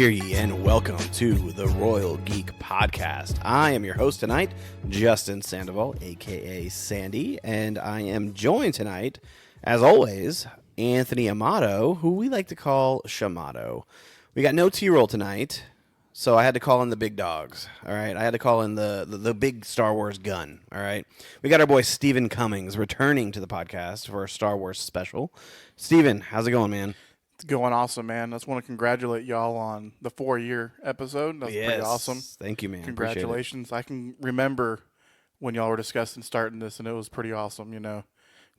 hear ye, and welcome to the Royal Geek Podcast. I am your host tonight, Justin Sandoval, aka Sandy, and I am joined tonight, as always, Anthony Amato, who we like to call Shamato. We got no T-roll tonight, so I had to call in the big dogs. All right, I had to call in the big Star Wars gun. All right, we got our boy Stephen Cummings returning to the podcast for a Star Wars special. Stephen, how's it going, man? It's going awesome, man. I just want to congratulate y'all on the 4-year episode. That's pretty awesome. Thank you, man. Congratulations. I can remember when y'all were discussing starting this, and it was pretty awesome, you know.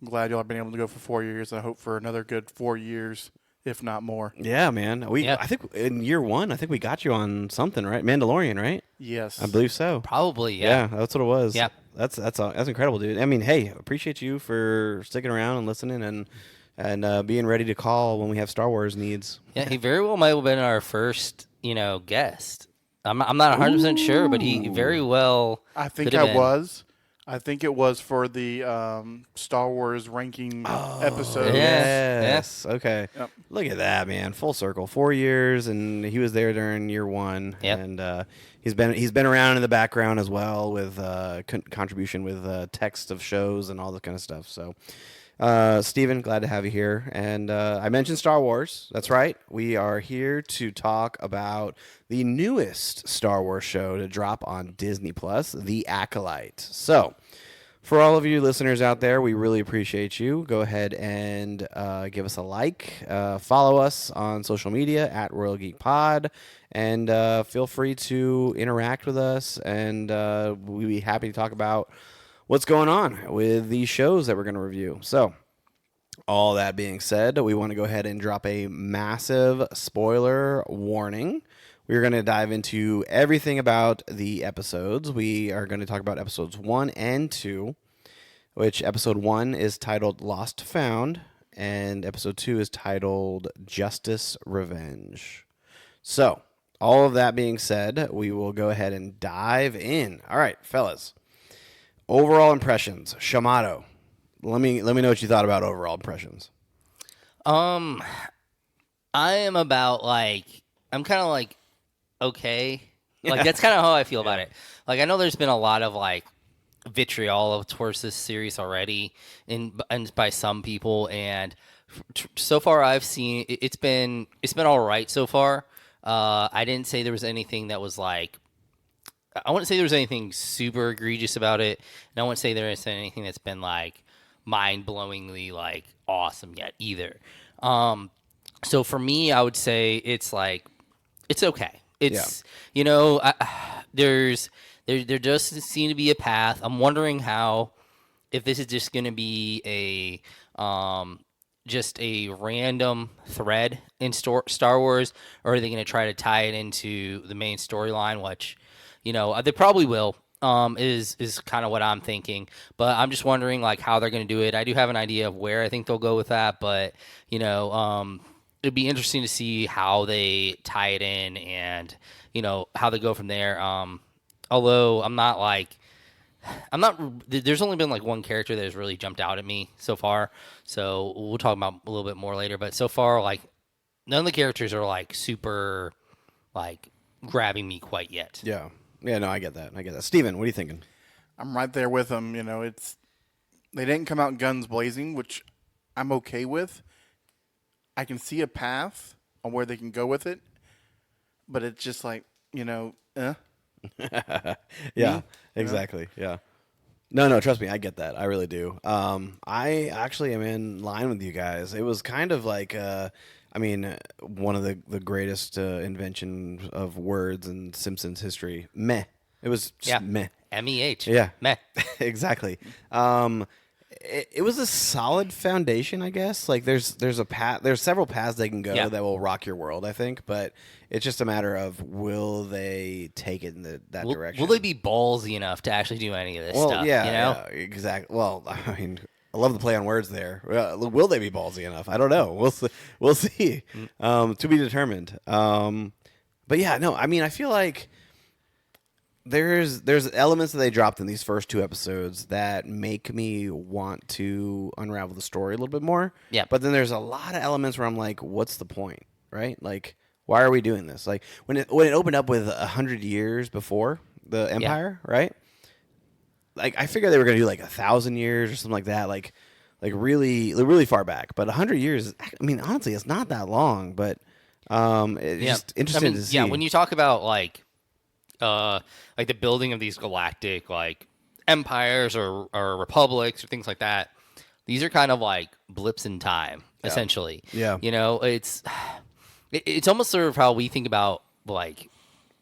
I'm glad y'all have been able to go for 4 years. I hope for another good 4 years, if not more. Yeah, man. I think in year one, I think we got you on something, right? Mandalorian, right? Yes. I believe so. Probably, yeah. Yeah, that's what it was. Yeah. That's incredible, dude. I mean, hey, appreciate you for sticking around and listening and being ready to call when we have Star Wars needs. Yeah, he very well might have been our first, guest. I'm not 100% sure, but he very well I think could have been. was. I think it was for the Star Wars ranking episode. Yes. Okay. Yep. Look at that, man. Full circle. 4 years, and he was there during year one. Yep. And he's been around in the background as well with contribution with text of shows and all that kind of stuff. So. Stephen, glad to have you here. And I mentioned Star Wars. That's right. We are here to talk about the newest Star Wars show to drop on Disney Plus, The Acolyte. So, for all of you listeners out there, we really appreciate you. Go ahead and give us a like. Follow us on social media at Royal Geek Pod. And feel free to interact with us. And we'd be happy to talk about what's going on with these shows that we're going to review. So, all that being said, we want to go ahead and drop a massive spoiler warning. We're going to dive into everything about the episodes. We are going to talk about episodes 1 and 2, which episode 1 is titled Lost Found, and episode 2 is titled Justice Revenge. So, all of that being said, we will go ahead and dive in. All right, fellas. Overall impressions, Shamato. Let me know what you thought about overall impressions. I am about I'm kind of okay. That's kind of how I feel about it. I know there's been a lot of vitriol towards this series already, and by some people, and so far I've seen it's been all right so far. I didn't say there was anything that was I wouldn't say there was anything super egregious about it, and I wouldn't say there is anything that's been mind-blowingly awesome yet either. So for me, I would say it's it's okay. It's there doesn't seem to be a path. I'm wondering if this is just going to be just a random thread in Star Wars, or are they going to try to tie it into the main storyline, which they probably will, is kind of what I'm thinking. But I'm just wondering, how they're going to do it. I do have an idea of where I think they'll go with that, but, it'd be interesting to see how they tie it in and, how they go from there. Although there's only been one character that has really jumped out at me so far. So we'll talk about a little bit more later. But so far, none of the characters are super, grabbing me quite yet. Yeah. Yeah, no, I get that. Steven, what are you thinking? I'm right there with them. They didn't come out guns blazing, which I'm okay with. I can see a path on where they can go with it, but it's just Yeah, exactly. Yeah. No, trust me, I get that. I really do. I actually am in line with you guys. It was kind of one of the greatest invention of words in Simpsons history. Meh. It was just meh. M-E-H. Yeah. Meh. Exactly. It was a solid foundation, I guess. There's a path. There's several paths they can go that will rock your world, I think. But it's just a matter of will they take it in that direction? Will they be ballsy enough to actually do any of this stuff? Yeah, exactly. Well, I love the play on words there. Will they be ballsy enough? I don't know. We'll see. To be determined. But yeah, no. I feel like there's elements that they dropped in these first 2 episodes that make me want to unravel the story a little bit more. Yeah. But then there's a lot of elements where I'm like, what's the point, right? Why are we doing this? Like when it opened up with 100 years before the Empire, right? Like I figured they were gonna do like 1,000 years or something like that, like really far back. But 100 years, I mean, honestly, it's not that long. But it's just interesting to see. Yeah, when you talk about like the building of these galactic like empires or republics or things like that, these are kind of like blips in time, essentially. Yeah. You know, it's almost sort of how we think about like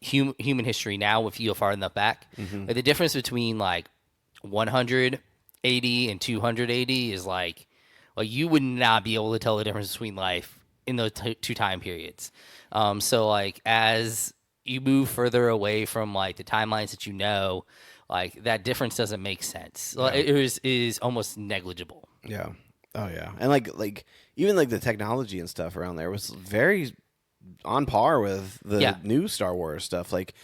human history now if you go far enough back. Like the difference between like 180 and 280 is like you would not be able to tell the difference between life in those two time periods. So like as you move further away from like the timelines that you know, like that difference doesn't make sense. Like, it is almost negligible. Yeah. Oh yeah. And like even like the technology and stuff around there was very on par with the new Star Wars stuff. Like,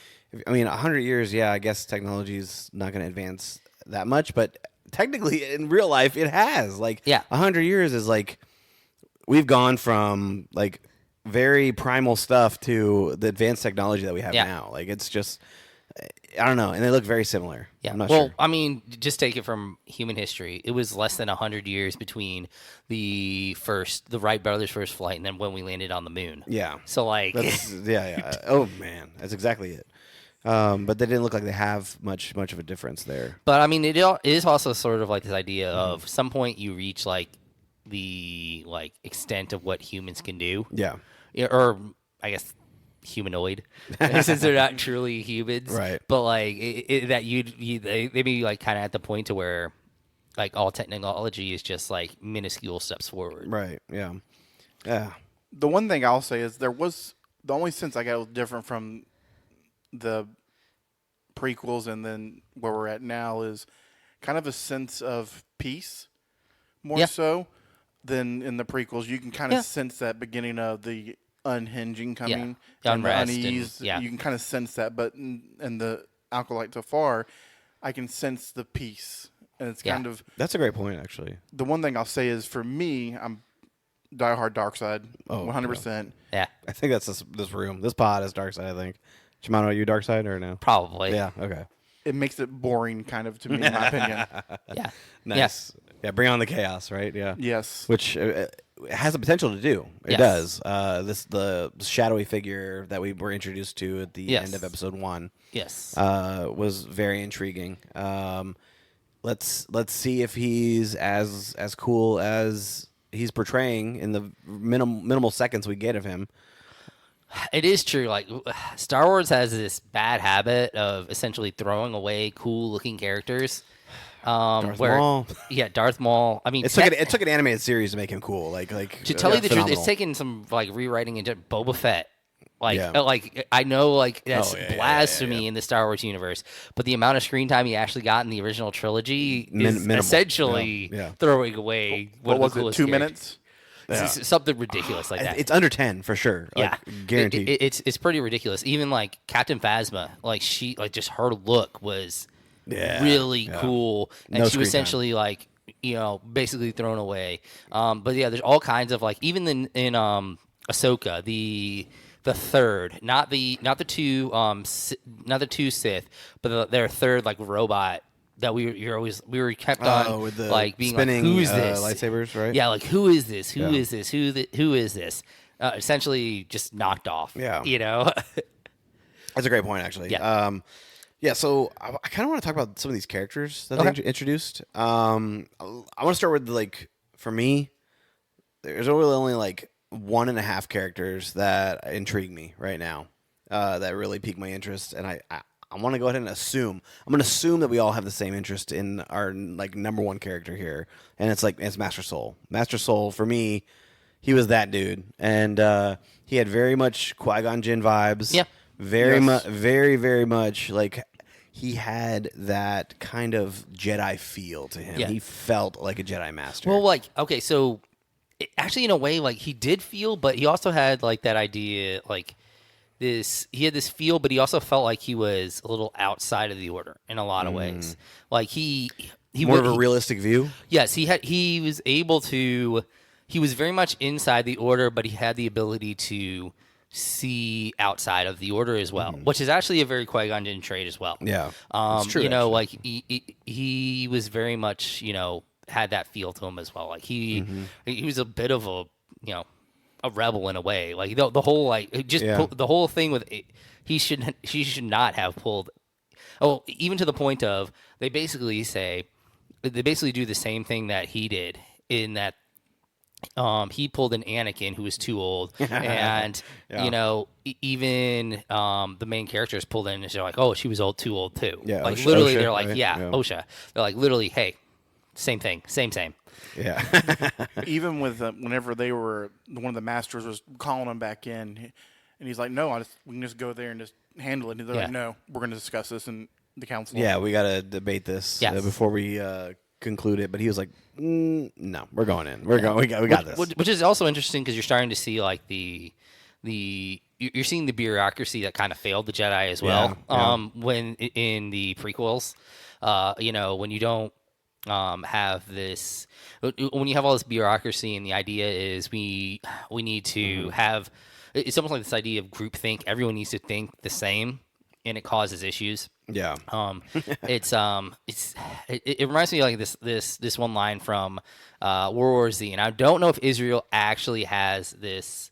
I mean, 100 years, I guess technology is not going to advance that much, but technically in real life it has. Like, 100 years is like we've gone from like very primal stuff to the advanced technology that we have now. Like, it's just, I don't know, and they look very similar. Yeah. I'm not Well, sure. I mean, just take it from human history. It was less than 100 years between the Wright brothers' first flight and then when we landed on the moon. Yeah. So like, That's, yeah. Oh man, that's exactly it. But they didn't look like they have much of a difference there. but I mean, it is also sort of like this idea of some point you reach like the like extent of what humans can do. Yeah. Or I guess humanoid, since they're not truly humans, Right. But like that they be like kind of at the point to where like all technology is just like minuscule steps forward. Right. Yeah. Yeah. The one thing I'll say is the only sense I got was different from the prequels and then where we're at now is kind of a sense of peace more so than in the prequels. You can kind of sense that beginning of the unhinging coming and the unease. You can kind of sense that, but in the Acolyte so far, I can sense the peace. And it's kind of... That's a great point, actually. The one thing I'll say is, for me, I'm diehard dark side, 100%. Yeah. I think that's this room. This pod is dark side, I think. Shimano, are you dark side or no? Probably. Yeah, okay. It makes it boring, kind of, to me, in my opinion. Yeah. Nice. Yeah, bring on the chaos, right? Yeah. Yes. Which has the potential to do. It does. The shadowy figure that we were introduced to at the end of episode 1. Yes. Was very intriguing. Let's see if he's as cool as he's portraying in the minimal seconds we get of him. It is true. Like Star Wars has this bad habit of essentially throwing away cool-looking characters. Darth Maul. Yeah, Darth Maul. I mean, It took an animated series to make him cool. Like to tell you the truth, phenomenal. it's taken some like rewriting into Boba Fett. Like, Yeah. like I know, like that's yeah, blasphemy in the Star Wars universe, but the amount of screen time he actually got in the original trilogy is Minimal. essentially Yeah. throwing away What one of was the it, coolest 2 characters. minutes? It's something ridiculous like that. It's under 10 for sure. Yeah, Like, guaranteed. It's pretty ridiculous. Even like Captain Phasma, like she, like just her look was really cool, and No she screen was essentially like basically thrown away. But yeah, there's all kinds of like even in Ahsoka, the third, not the two not the two Sith, but their third like robot. That we were kept on with the like being spinning, like, who's this lightsabers, right? Yeah, like who is this? Who is this? Who is this? Essentially, just knocked off. Yeah. That's a great point, actually. Yeah. So I kind of want to talk about some of these characters that they introduced. I want to start with like for me, there's really only like 1.5 characters that intrigue me right now, that really pique my interest, and I want to go ahead and assume. I'm going to assume that we all have the same interest in our like number one character here, and it's Master Soul. Master Soul for me, he was that dude, and he had very much Qui-Gon Jinn vibes. Yeah, very much like he had that kind of Jedi feel to him. Yeah. He felt like a Jedi master. Well, like okay, so actually, in a way, like he did feel, but he also had like that idea, like. He had this feel, but he also felt like he was a little outside of the order in a lot of ways. Like he more of a realistic view. Yes, he was able to. He was very much inside the order, but he had the ability to see outside of the order as well, which is actually a very Qui-Gon Jinn trait as well. Yeah, it's true, you know, actually. like he was very much, you know, had that feel to him as well. Like he was a bit of a, you know, a rebel in a way. Like the whole like the whole thing with he should not have pulled. Oh, even to the point of they basically do the same thing that he did in that he pulled an Anakin who was too old, and you know, even the main characters pulled in and they're like, oh, she was too old too. Yeah, like Osha, literally, Osha, they're like, right? yeah, Osha. They're like, literally, hey, same thing, same. Yeah. Even with whenever they were one of the masters was calling him back in, and he's like, "No, we can just go there and just handle it." And they're like, "No, we're going to discuss this in the council." Yeah, we got to debate this before we conclude it. But he was like, "No, we're going in. We're going. We got this." Which is also interesting because you're starting to see like you're seeing the bureaucracy that kind of failed the Jedi as well. When in the prequels, you know, when you don't have this, when you have all this bureaucracy, and the idea is we need to have, it's almost like this idea of groupthink. Everyone needs to think the same, and it causes issues. Yeah. It reminds me of like this one line from World War Z, and I don't know if Israel actually has this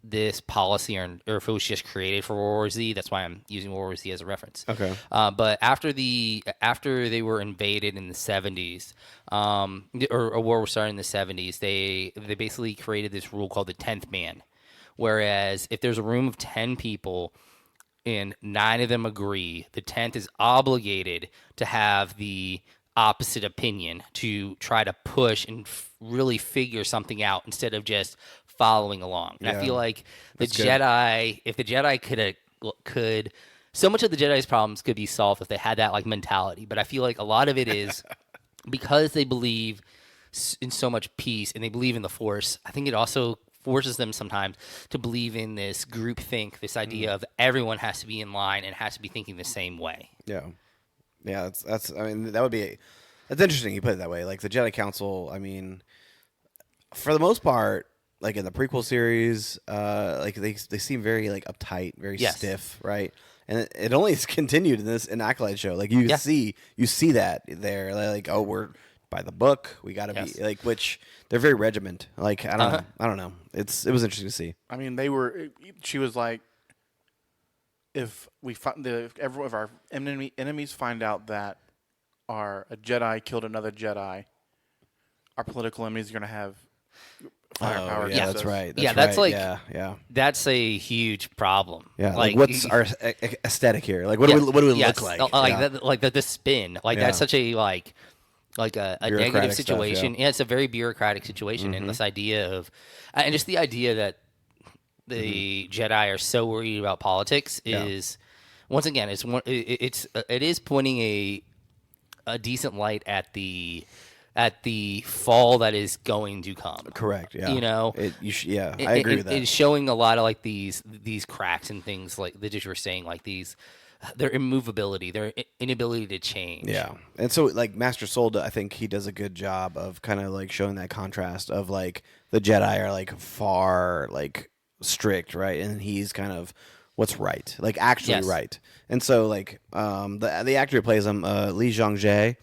this policy or if it was just created for World War Z. That's why I'm using World War Z as a reference. Okay. But after they were invaded in the 70s, or a war was started in the 70s, they basically created this rule called the 10th man. Whereas if there's a room of 10 people and 9 of them agree, the 10th is obligated to have the opposite opinion to try to push and really figure something out instead of just following along. And I feel like the Jedi, if the Jedi could, so much of the Jedi's problems could be solved if they had that like mentality. But I feel like a lot of it is because they believe in so much peace and they believe in the Force. I think it also forces them sometimes to believe in this group think, this idea of everyone has to be in line and has to be thinking the same way. Yeah. Yeah, that's. I mean, that's interesting. You put it that way. Like the Jedi Council. I mean, for the most part, like in the prequel series, like they seem very like uptight, very stiff, right? And it only has continued in Acolyte show. Like you see that there. Like, oh, we're by the book. We got to be like, which they're very regiment. Like I don't know. It was interesting to see. I mean, she was like, if our enemies find out that a Jedi killed another Jedi, our political enemies are going to have firepower. Yeah, that's right. That's right. like that's a huge problem. Yeah, like what's our aesthetic here? Like what do we look like? Like the spin. Like that's such a like a negative situation. Stuff, yeah, it's a very bureaucratic situation, and this idea of, and just the idea that the Jedi are so worried about politics is, once again, it is pointing a decent light at the fall that is going to come. Correct. Yeah. You know. I agree with that. It's showing a lot of like these cracks and things like that you were saying, like their immovability, their inability to change. Yeah. And so like Master Solda, I think he does a good job of kind of like showing that contrast of like the Jedi are like far like strict, right? And he's kind of what's right, like actually right. And so like the actor who plays him, Lee Jong-jae,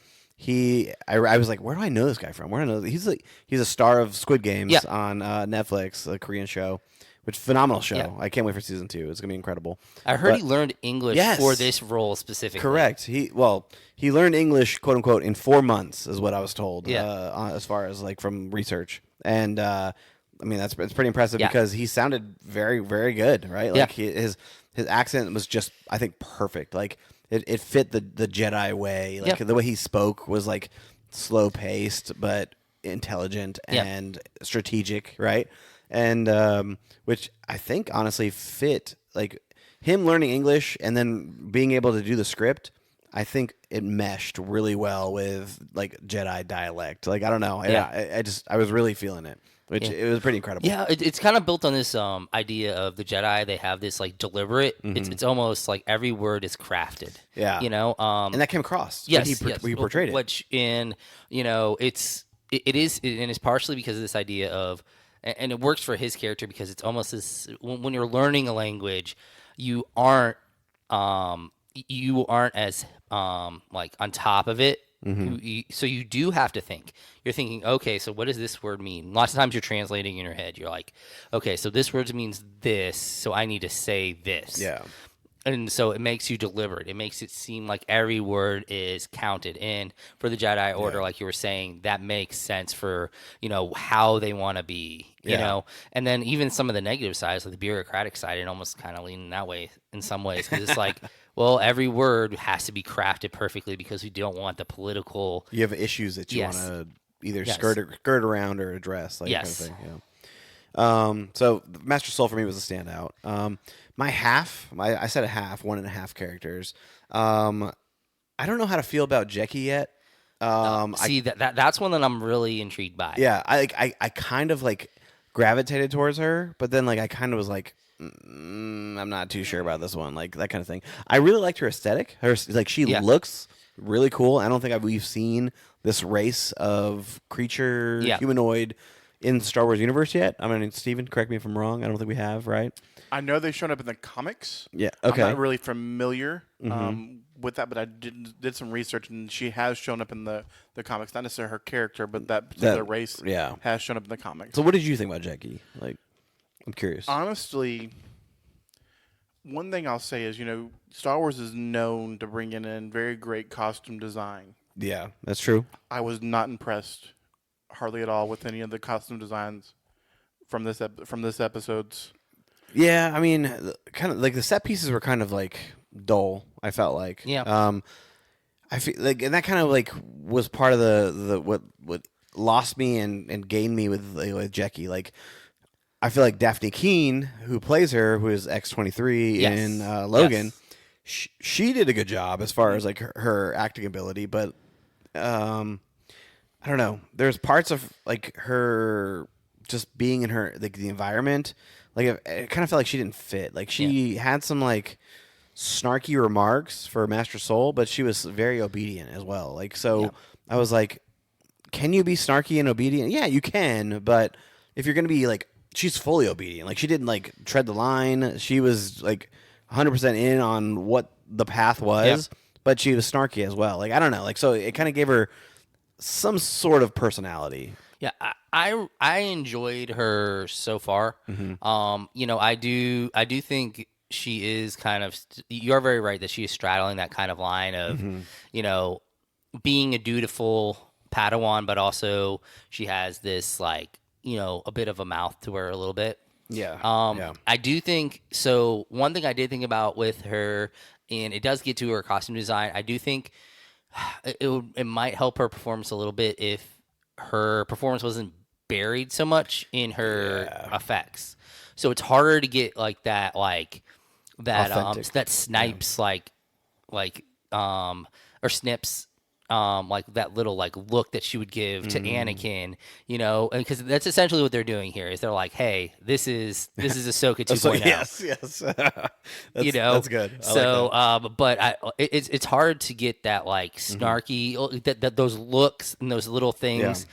I was like, where do I know this guy from? Where do I know? He's a star of Squid Games on Netflix, a Korean show. Which phenomenal show. Yeah. I can't wait for season 2. It's gonna be incredible. I heard he learned English for this role specifically. Correct. He learned English, quote unquote, in 4 months, is what I was told. As far as like from research, and I mean it's pretty impressive because he sounded very, very good, right? Like his accent was just, I think, perfect. Like it fit the Jedi way. Like the way he spoke was like slow paced but intelligent and strategic, right? And which I think honestly fit like him learning English and then being able to do the script. I think it meshed really well with like Jedi dialect. Like I don't know, I was really feeling it, which it was pretty incredible. Yeah, it's kind of built on this idea of the Jedi. They have this like deliberate. It's almost like every word is crafted. Yeah, you know, and that came across. Yes, when he portrayed it. Which in it is, and it's partially because of this idea of and it works for his character because it's almost this when you're learning a language, you aren't as like on top of it. So you do have to think. You're thinking, okay, so what does this word mean? Lots of times you're translating in your head. You're like, okay, so this word means this, so I need to say this. Yeah. And so it makes you deliberate. It makes it seem like every word is counted. And for the Jedi Order, like you were saying, that makes sense for, how they want to be, you know? And then even some of the negative sides, like the bureaucratic side, and almost kind of leaning that way in some ways. Because it's like, well, every word has to be crafted perfectly because we don't want the political. You have issues that you Yes. want to either Yes. skirt around or address, like Yes. kind of thing. So Master Soul for me was a standout. My half, I said a half, 1.5 characters. I don't know how to feel about Jekki yet. See, that's one that I'm really intrigued by. Yeah, I kind of like gravitated towards her, but then like I kind of was like, I'm not too sure about this one, like that kind of thing. I really liked her aesthetic. She looks really cool. I don't think we've seen this race of creature humanoid in the Star Wars universe yet. I mean, Steven, correct me if I'm wrong. I don't think we have, right? I know they've shown up in the comics. Yeah. Okay. I'm not really familiar with that, but I did some research, and she has shown up in the comics. Not necessarily her character, but that particular race has shown up in the comics. So what did you think about Jekki? Like, I'm curious. Honestly, one thing I'll say is, Star Wars is known to bring in very great costume design. Yeah, that's true. I was not impressed hardly at all with any of the costume designs from this episode's. Yeah, I mean, kind of like the set pieces were kind of like dull. I felt like, I feel like, and that kind of like was part of the what lost me and gained me with Jekki. Like, I feel like Daphne Keane, who plays her, who is X-23 in Logan, she did a good job as far as like her acting ability, but I don't know. There's parts of like her just being in her like the environment. Like it kind of felt like she didn't fit. Like she had some like snarky remarks for Master Soul, but she was very obedient as well. Like I was like, can you be snarky and obedient? Yeah, you can, but if you're gonna be like, she's fully obedient. Like she didn't like tread the line. She was like 100% in on what the path was, but she was snarky as well. Like I don't know. Like so, it kind of gave her some sort of personality. Yeah, I enjoyed her so far. I do think she is kind of. You're very right that she is straddling that kind of line of, being a dutiful Padawan, but also she has this like a bit of a mouth to her a little bit. Yeah. I do think so. One thing I did think about with her, and it does get to her costume design. I do think it might help her performance a little bit if her performance wasn't buried so much in her effects. So it's harder to get like that that snipes or snips like that little like look that she would give to Anakin, because that's essentially what they're doing here is they're like, hey, this is Ahsoka 2.0. Yes. That's good. But it's hard to get that like snarky that those looks and those little things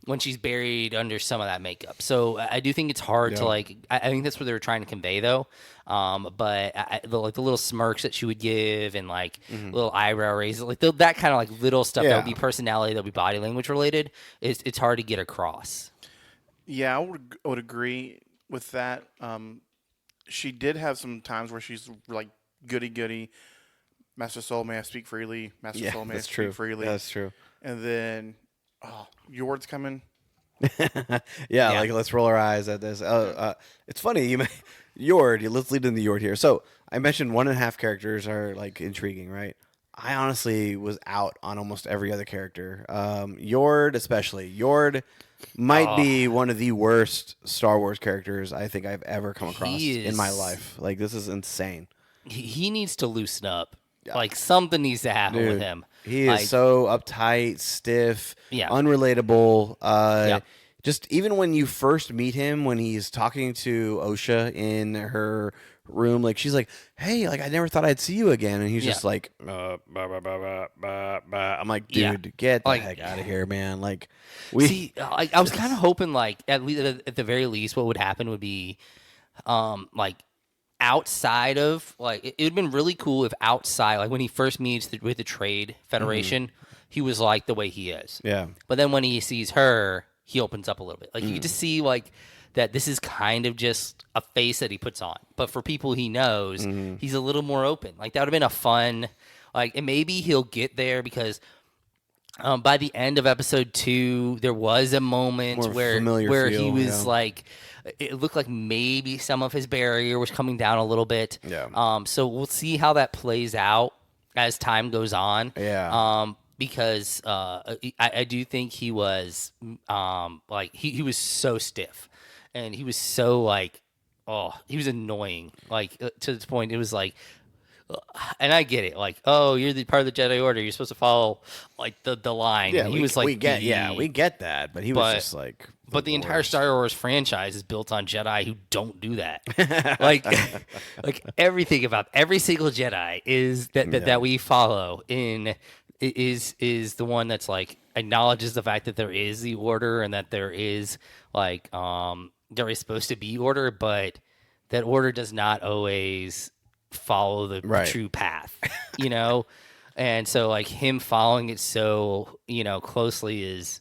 when she's buried under some of that makeup. So I do think it's hard to like. I think that's what they were trying to convey though. But the little smirks that she would give and like little eyebrow raises, like that kind of like little stuff that would be personality, that would be body language related. It's hard to get across. Yeah, I would agree with that. She did have some times where she's like goody. Master Soul, may I speak freely? Master Soul, may I speak freely? That's true. And then, Yord's coming. Like let's roll our eyes at this. It's funny Yord. Let's lead in the Yord here. So I mentioned 1.5 characters are like intriguing, right? I honestly was out on almost every other character. Yord especially. Yord might be one of the worst Star Wars characters I think I've ever come across in my life. Like this is insane. He needs to loosen up. Like something needs to happen with him. He is so uptight, stiff, unrelatable. Just even when you first meet him, when he's talking to Osha in her room. Like she's like, "Hey, like I never thought I'd see you again," and he's Yeah. just like, bah, bah, bah, bah, bah, bah. I'm like, Yeah. dude, get the Like- heck out of here, man. Like, See, I was kind of hoping, like, at least at the very least, what would happen would be, like, outside of, like, it would have been really cool if outside, like, when he first meets with the Trade Federation, he was like the way he is. yeah, But then when he sees her, he opens up a little bit. Like, you get to see, like, that this is kind of just a face that he puts on. But for people he knows, he's a little more open. Like, that would have been a fun, like, and maybe he'll get there because by the end of episode 2, there was a moment More where familiar he feel, was yeah. like, it looked like maybe some of his barrier was coming down a little bit. Yeah. So we'll see how that plays out as time goes on. Yeah. Because I do think he was like he was so stiff, and he was so like, oh, he was annoying, like to the point it was like. And I get it, like, oh, you're the part of the Jedi Order. You're supposed to follow, like, the line. yeah. And he was like, we get that, but he was just like, but the entire worst. Star Wars franchise is built on Jedi who don't do that. like, like everything about every single Jedi is that we follow is the one that's like acknowledges the fact that there is the Order and that there is like there is supposed to be order, but that order does not always follow the Right. true path, you know? And so like him following it so, closely is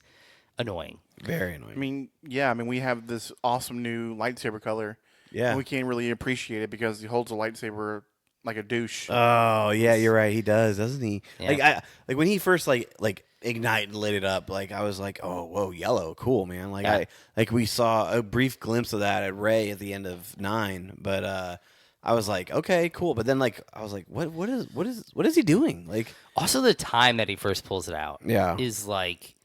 annoying. Very annoying. I mean, we have this awesome new lightsaber color. Yeah. And we can't really appreciate it because he holds a lightsaber like a douche. Oh yeah, you're right. He does, doesn't he? Yeah. Like when he first like ignite and lit it up. Like I was like, oh whoa, yellow, cool, man. Like Yeah. we saw a brief glimpse of that at Rey at the end of 9, but I was like, okay, cool. But then like I was like, what is he doing? Like Also, the time that he first pulls it out Yeah. is like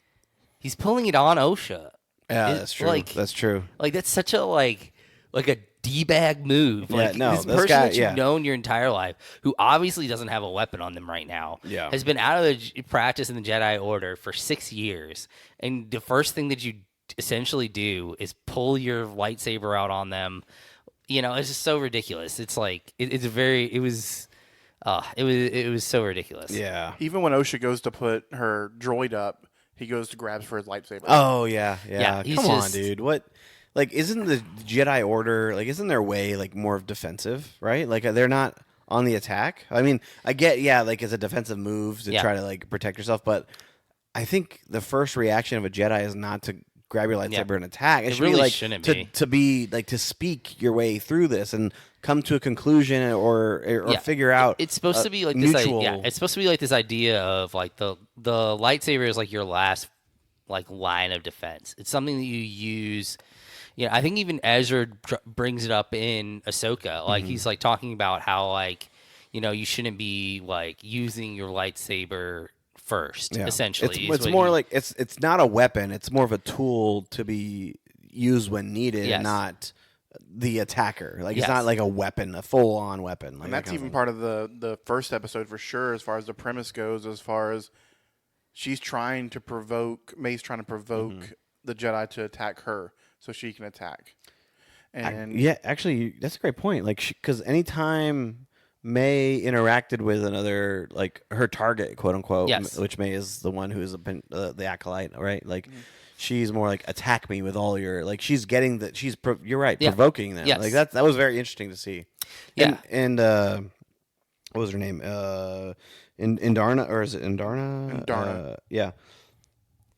he's pulling it on OSHA. yeah, It- that's true. like- That's true. Like that's such a like a d-bag move. Yeah, Like no, this this person guy- that you've yeah. known your entire life, who obviously doesn't have a weapon on them right now, Yeah. has been out of the practice in the Jedi Order for 6 years, and the first thing that you essentially do is pull your lightsaber out on them. It's just so ridiculous. It's like it was so ridiculous. Yeah. Even when Osha goes to put her droid up, he goes to grabs for his lightsaber. Oh yeah, Yeah, yeah. he's Come on, just- dude. What? Like, isn't the Jedi Order isn't their way like more of defensive, right? Like they're not on the attack. I mean, I get like it's a defensive move to Yeah. try to like protect yourself, but I think the first reaction of a Jedi is not to grab your lightsaber and attack. It, should really be like shouldn't to be like to speak your way through this and come to a conclusion or Yeah. figure out. It's supposed to be like mutual. this. It's supposed to be like this idea of like the lightsaber is like your last like line of defense. It's something that you use. I think even Ezra brings it up in Ahsoka. Like Mm-hmm. he's like talking about how like you shouldn't be like using your lightsaber first. Yeah. Essentially, is it's what more he- like it's not a weapon. It's more of a tool to be used when needed, Yes. not the attacker. Like Yes. it's not like a weapon, a full on weapon. Like And that that's kind of even thing. part of the first episode for sure, as far as the premise goes, as far as she's trying to provoke, May's trying to provoke Mm-hmm. the Jedi to attack her so she can attack. And Yeah, actually, that's a great point. Like, because anytime May interacted with another, like her target, quote unquote, Yes. which May is the one who is the acolyte, right? Like, she's more like attack me with all your like. She's getting that. You're right, Yeah. provoking them. Yes. Like that was very interesting to see. Yeah. And what was her name? Indarna, or is it Indarna? Indarna. Yeah.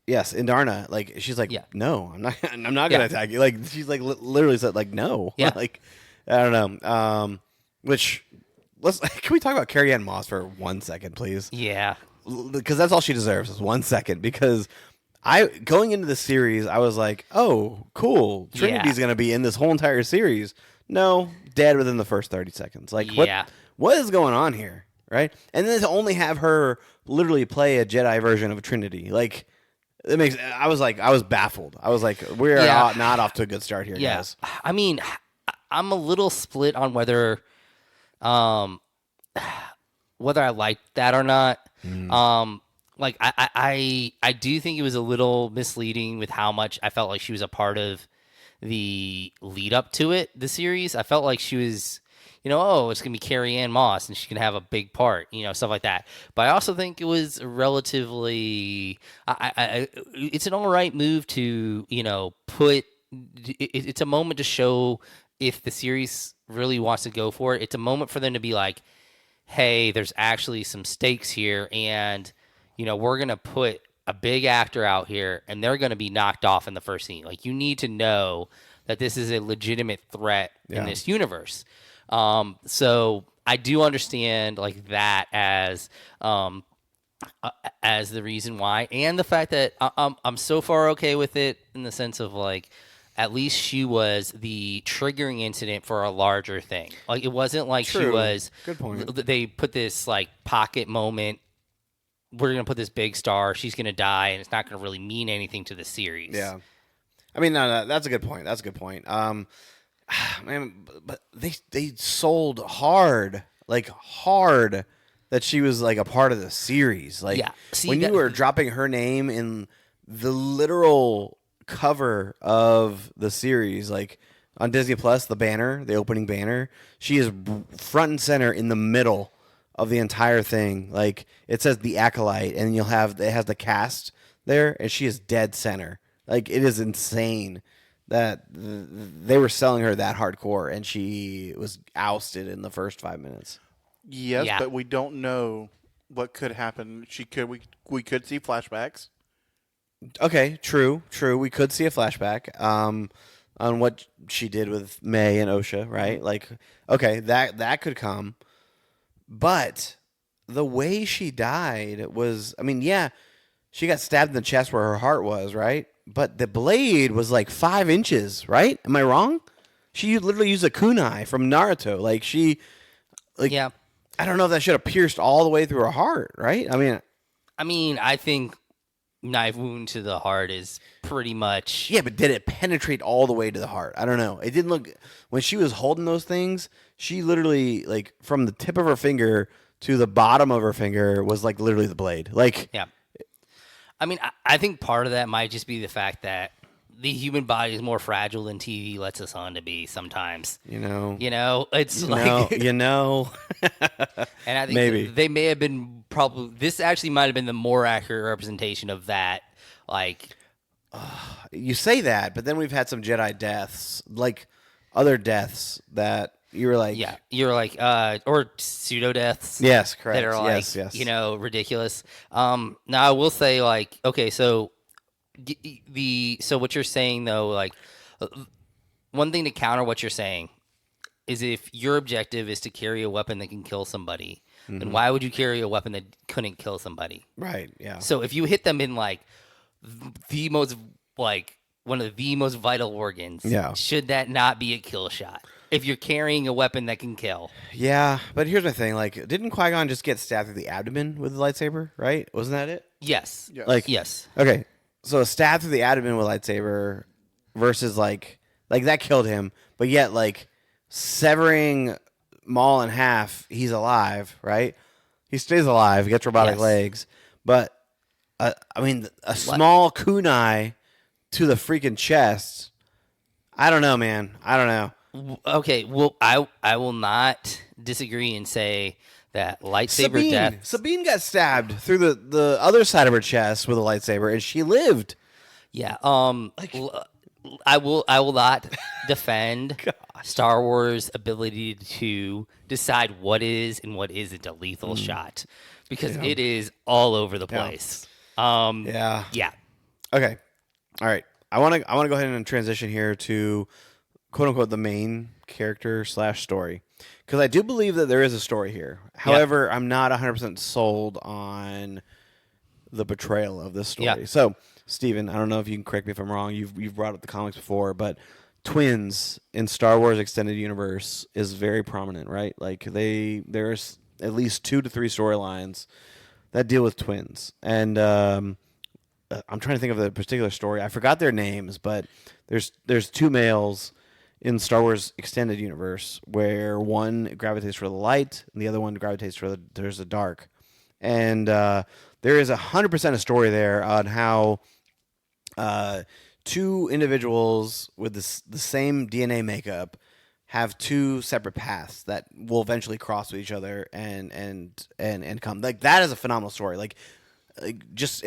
Yes, Indarna. Like she's like, Yeah. no, I'm not. I'm not gonna Yeah. attack you. Like she's like literally said like no. Yeah. Like I don't know. Which can we talk about Carrie Ann Moss for 1 second, please? Yeah. Because that's all she deserves is 1 second. Because going into the series, I was like, oh, cool. Trinity's Yeah. gonna be in this whole entire series. No, dead within the first 30 seconds. Like Yeah. what is going on here, right? And then to only have her literally play a Jedi version of Trinity, like. I was baffled. I was like, we're Yeah. not off to a good start here, Yeah. guys. I mean, I'm a little split on whether I like that or not. Like I do think it was a little misleading with how much I felt like she was a part of the lead up to it, the series. I felt like she was, oh, it's gonna be Carrie Ann Moss and she can have a big part, stuff like that. But I also think it was relatively, it's an all right move to, it's a moment to show if the series really wants to go for it. It's a moment for them to be like, hey, there's actually some stakes here, and we're gonna put a big actor out here, and they're gonna be knocked off in the first scene. Like, you need to know that this is a legitimate threat in this universe. So I do understand like that as the reason why, and the fact that I'm so far okay with it in the sense of like, at least she was the triggering incident for a larger thing. Like, it wasn't like she True. was. Good point. They put this like pocket moment. We're gonna put this big star. She's gonna die, and it's not gonna really mean anything to the series. Yeah. I mean, no, that's a good point. That's a good point. Man, but they sold hard, like hard, that she was like a part of the series. Like, Yeah. See, when you were dropping her name in the literal cover of the series, like on Disney Plus, the banner, the opening banner, she is front and center in the middle of the entire thing. Like, it says the Acolyte, and it has the cast there, and she is dead center. Like, it is insane that they were selling her that hardcore, and she was ousted in the first 5 minutes. Yes, Yeah. but we don't know what could happen. We could see flashbacks. Okay, true. We could see a flashback on what she did with May and Osha, right? Like, okay, that could come. But the way she died was, I mean, yeah, she got stabbed in the chest where her heart was, right? But the blade was like 5 inches, right? Am I wrong? She literally used a kunai from Naruto. Yeah. I don't know if that should have pierced all the way through her heart, right? I mean, I think knife wound to the heart is pretty much. Yeah, but did it penetrate all the way to the heart? I don't know. It didn't look, when she was holding those things, she literally, like, from the tip of her finger to the bottom of her finger was like literally the blade. Like, Yeah. I mean, I think part of that might just be the fact that the human body is more fragile than TV lets us on to be sometimes. you know, It's you like, know, and I think maybe. they may have been this actually might have been the more accurate representation of that. Like, You say that, but then we've had some Jedi deaths, like other deaths that you were like, yeah, you're like, or pseudo deaths. yes, correct, That are like, yes. ridiculous. Now I will say, like, okay, so so what you're saying though, like, one thing to counter what you're saying is if your objective is to carry a weapon that can kill somebody, then why would you carry a weapon that couldn't kill somebody? Right, yeah. So if you hit them in like the most, like, one of the most vital organs, Yeah. should that not be a kill shot? If you're carrying a weapon that can kill. Yeah, but here's my thing. Like, didn't Qui-Gon just get stabbed through the abdomen with the lightsaber, right? Wasn't that it? Yes. Yes. Like, Yes. okay, so a stab through the abdomen with a lightsaber versus, like that killed him, but yet, like, severing Maul in half, he's alive, right? He stays alive, he gets robotic Yes. legs, but, I mean, a small kunai to the freaking chest, I don't know, man. I don't know. Okay, well, I will not disagree and say that lightsaber death. Sabine got stabbed through the other side of her chest with a lightsaber, and she lived. Yeah. I will not defend Star Wars' ability to decide what is and what isn't a lethal shot, because it is all over the place. Yeah. Yeah. Okay. All right. I want to go ahead and transition here to quote unquote the main character / story, because I do believe that there is a story here. However, I'm not 100% sold on the betrayal of this story. Yeah. So, Steven, I don't know if you can correct me if I'm wrong. You've brought up the comics before, but twins in Star Wars Extended Universe is very prominent, right? Like, there's at least 2 to 3 storylines that deal with twins, and I'm trying to think of the particular story. I forgot their names, but there's 2 males in Star Wars Extended Universe where one gravitates for the light and the other one gravitates for the dark, and there is 100% a story there on how 2 individuals with the same DNA makeup have two separate paths that will eventually cross with each other and come. Like that is a phenomenal story. Like just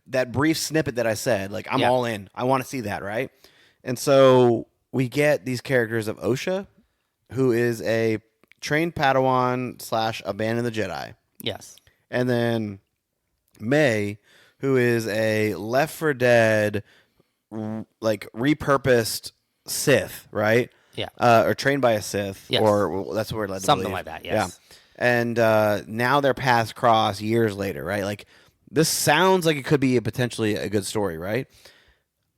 that brief snippet that I said, like I'm all in. I want to see that, right? And so we get these characters of Osha, who is a trained Padawan / abandon the Jedi. Yes. And then May, who is a Left 4 Dead, like repurposed Sith, right? Yeah. Or trained by a Sith, Yes. or that's what we're led to Something believe. like that, yes. Yeah. And now their paths cross years later, right? Like this sounds like it could be potentially a good story, right?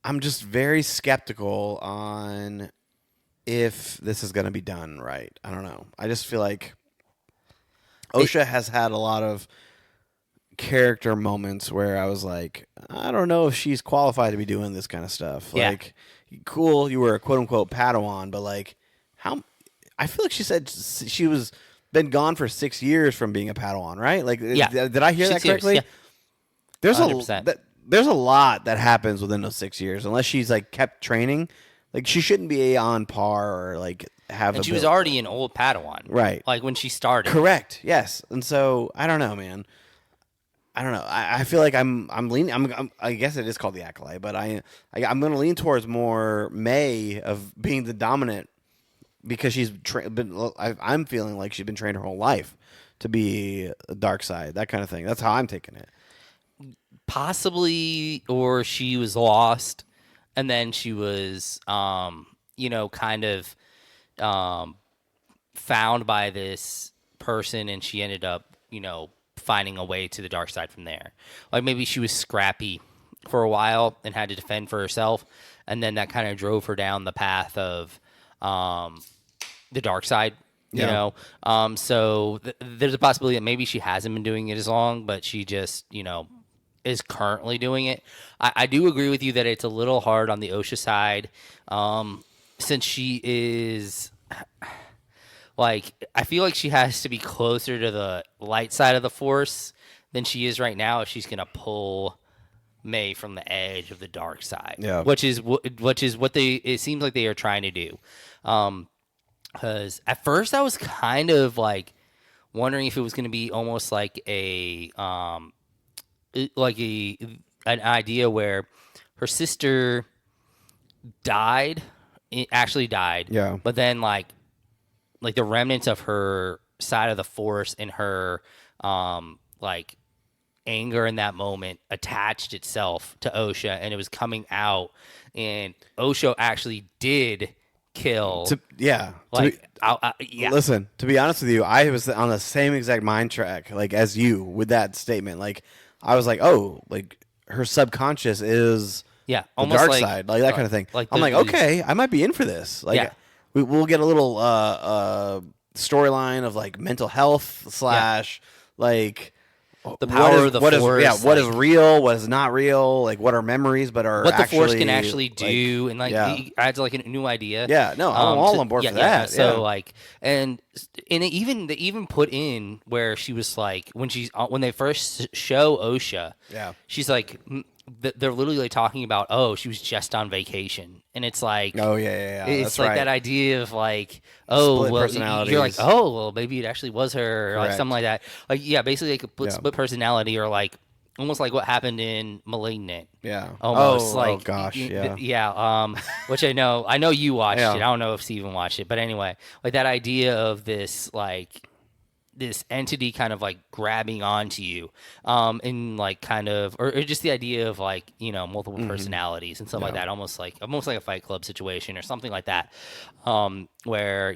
I'm just very skeptical on if this is going to be done right. I don't know. I just feel like Osha has had a lot of character moments where I was like, I don't know if she's qualified to be doing this kind of stuff. Yeah. Like, cool, you were a quote unquote Padawan, but like, how? I feel like she said she was been gone for 6 years from being a Padawan, right? Like, Yeah. did I hear that 6 years, correctly? yeah. There's 100%. there's a lot that happens within those 6 years, unless she's like kept training. Like, she shouldn't be on par or like have. And she was already an old Padawan, right? Like when she started. Correct. Yes. And so I don't know, man. I don't know. I feel like I'm leaning. I guess it is called the Acolyte, but I'm going to lean towards more May of being the dominant because she's I'm feeling like she's been trained her whole life to be a dark side, that kind of thing. That's how I'm taking it. Possibly, or she was lost, and then she was, kind of found by this person, and she ended up, finding a way to the dark side from there. Like maybe she was scrappy for a while and had to defend for herself, and then that kind of drove her down the path of the dark side. So there's a possibility that maybe she hasn't been doing it as long, but she just is currently doing it. I do agree with you that it's a little hard on the Osha side, since she is. Like, I feel like she has to be closer to the light side of the Force than she is right now if she's going to pull May from the edge of the dark side. Yeah. Which is what it seems like they are trying to do. Because at first I was kind of like wondering if it was going to be almost like an idea where her sister actually died. Yeah. But then like the remnants of her side of the Force and her anger in that moment attached itself to Osha, and it was coming out, and Osha actually did kill. Listen, to be honest with you, I was on the same exact mind track like as you with that statement. Like I was like, oh, like her subconscious is the almost dark like, side, like that kind of thing. I'm like, these- okay, I might be in for this. Like, we'll get a little storyline of like mental health / like the power of the Force. What is real, what is not real, like what are memories, but are what the actually, Force can actually do, and it adds like a new idea. Yeah, no, I'm all on board for that. So and they even put in where she was like when they first show Osha, she's like. They're literally like talking about, she was just on vacation, and it's like, it's that's like right. that idea of like, Split well, personalities. you're like, well, maybe it actually was her, or like Correct. something like that. Like, basically like a split personality, or like almost like what happened in *Malignant*. Yeah, almost like, oh gosh, which I know you watched Yeah. it. I don't know if Steven watched it, but anyway, like that idea of this this entity kind of like grabbing onto you, and like kind of, or just the idea of like, multiple personalities and stuff like that, almost like a Fight Club situation or something like that, where,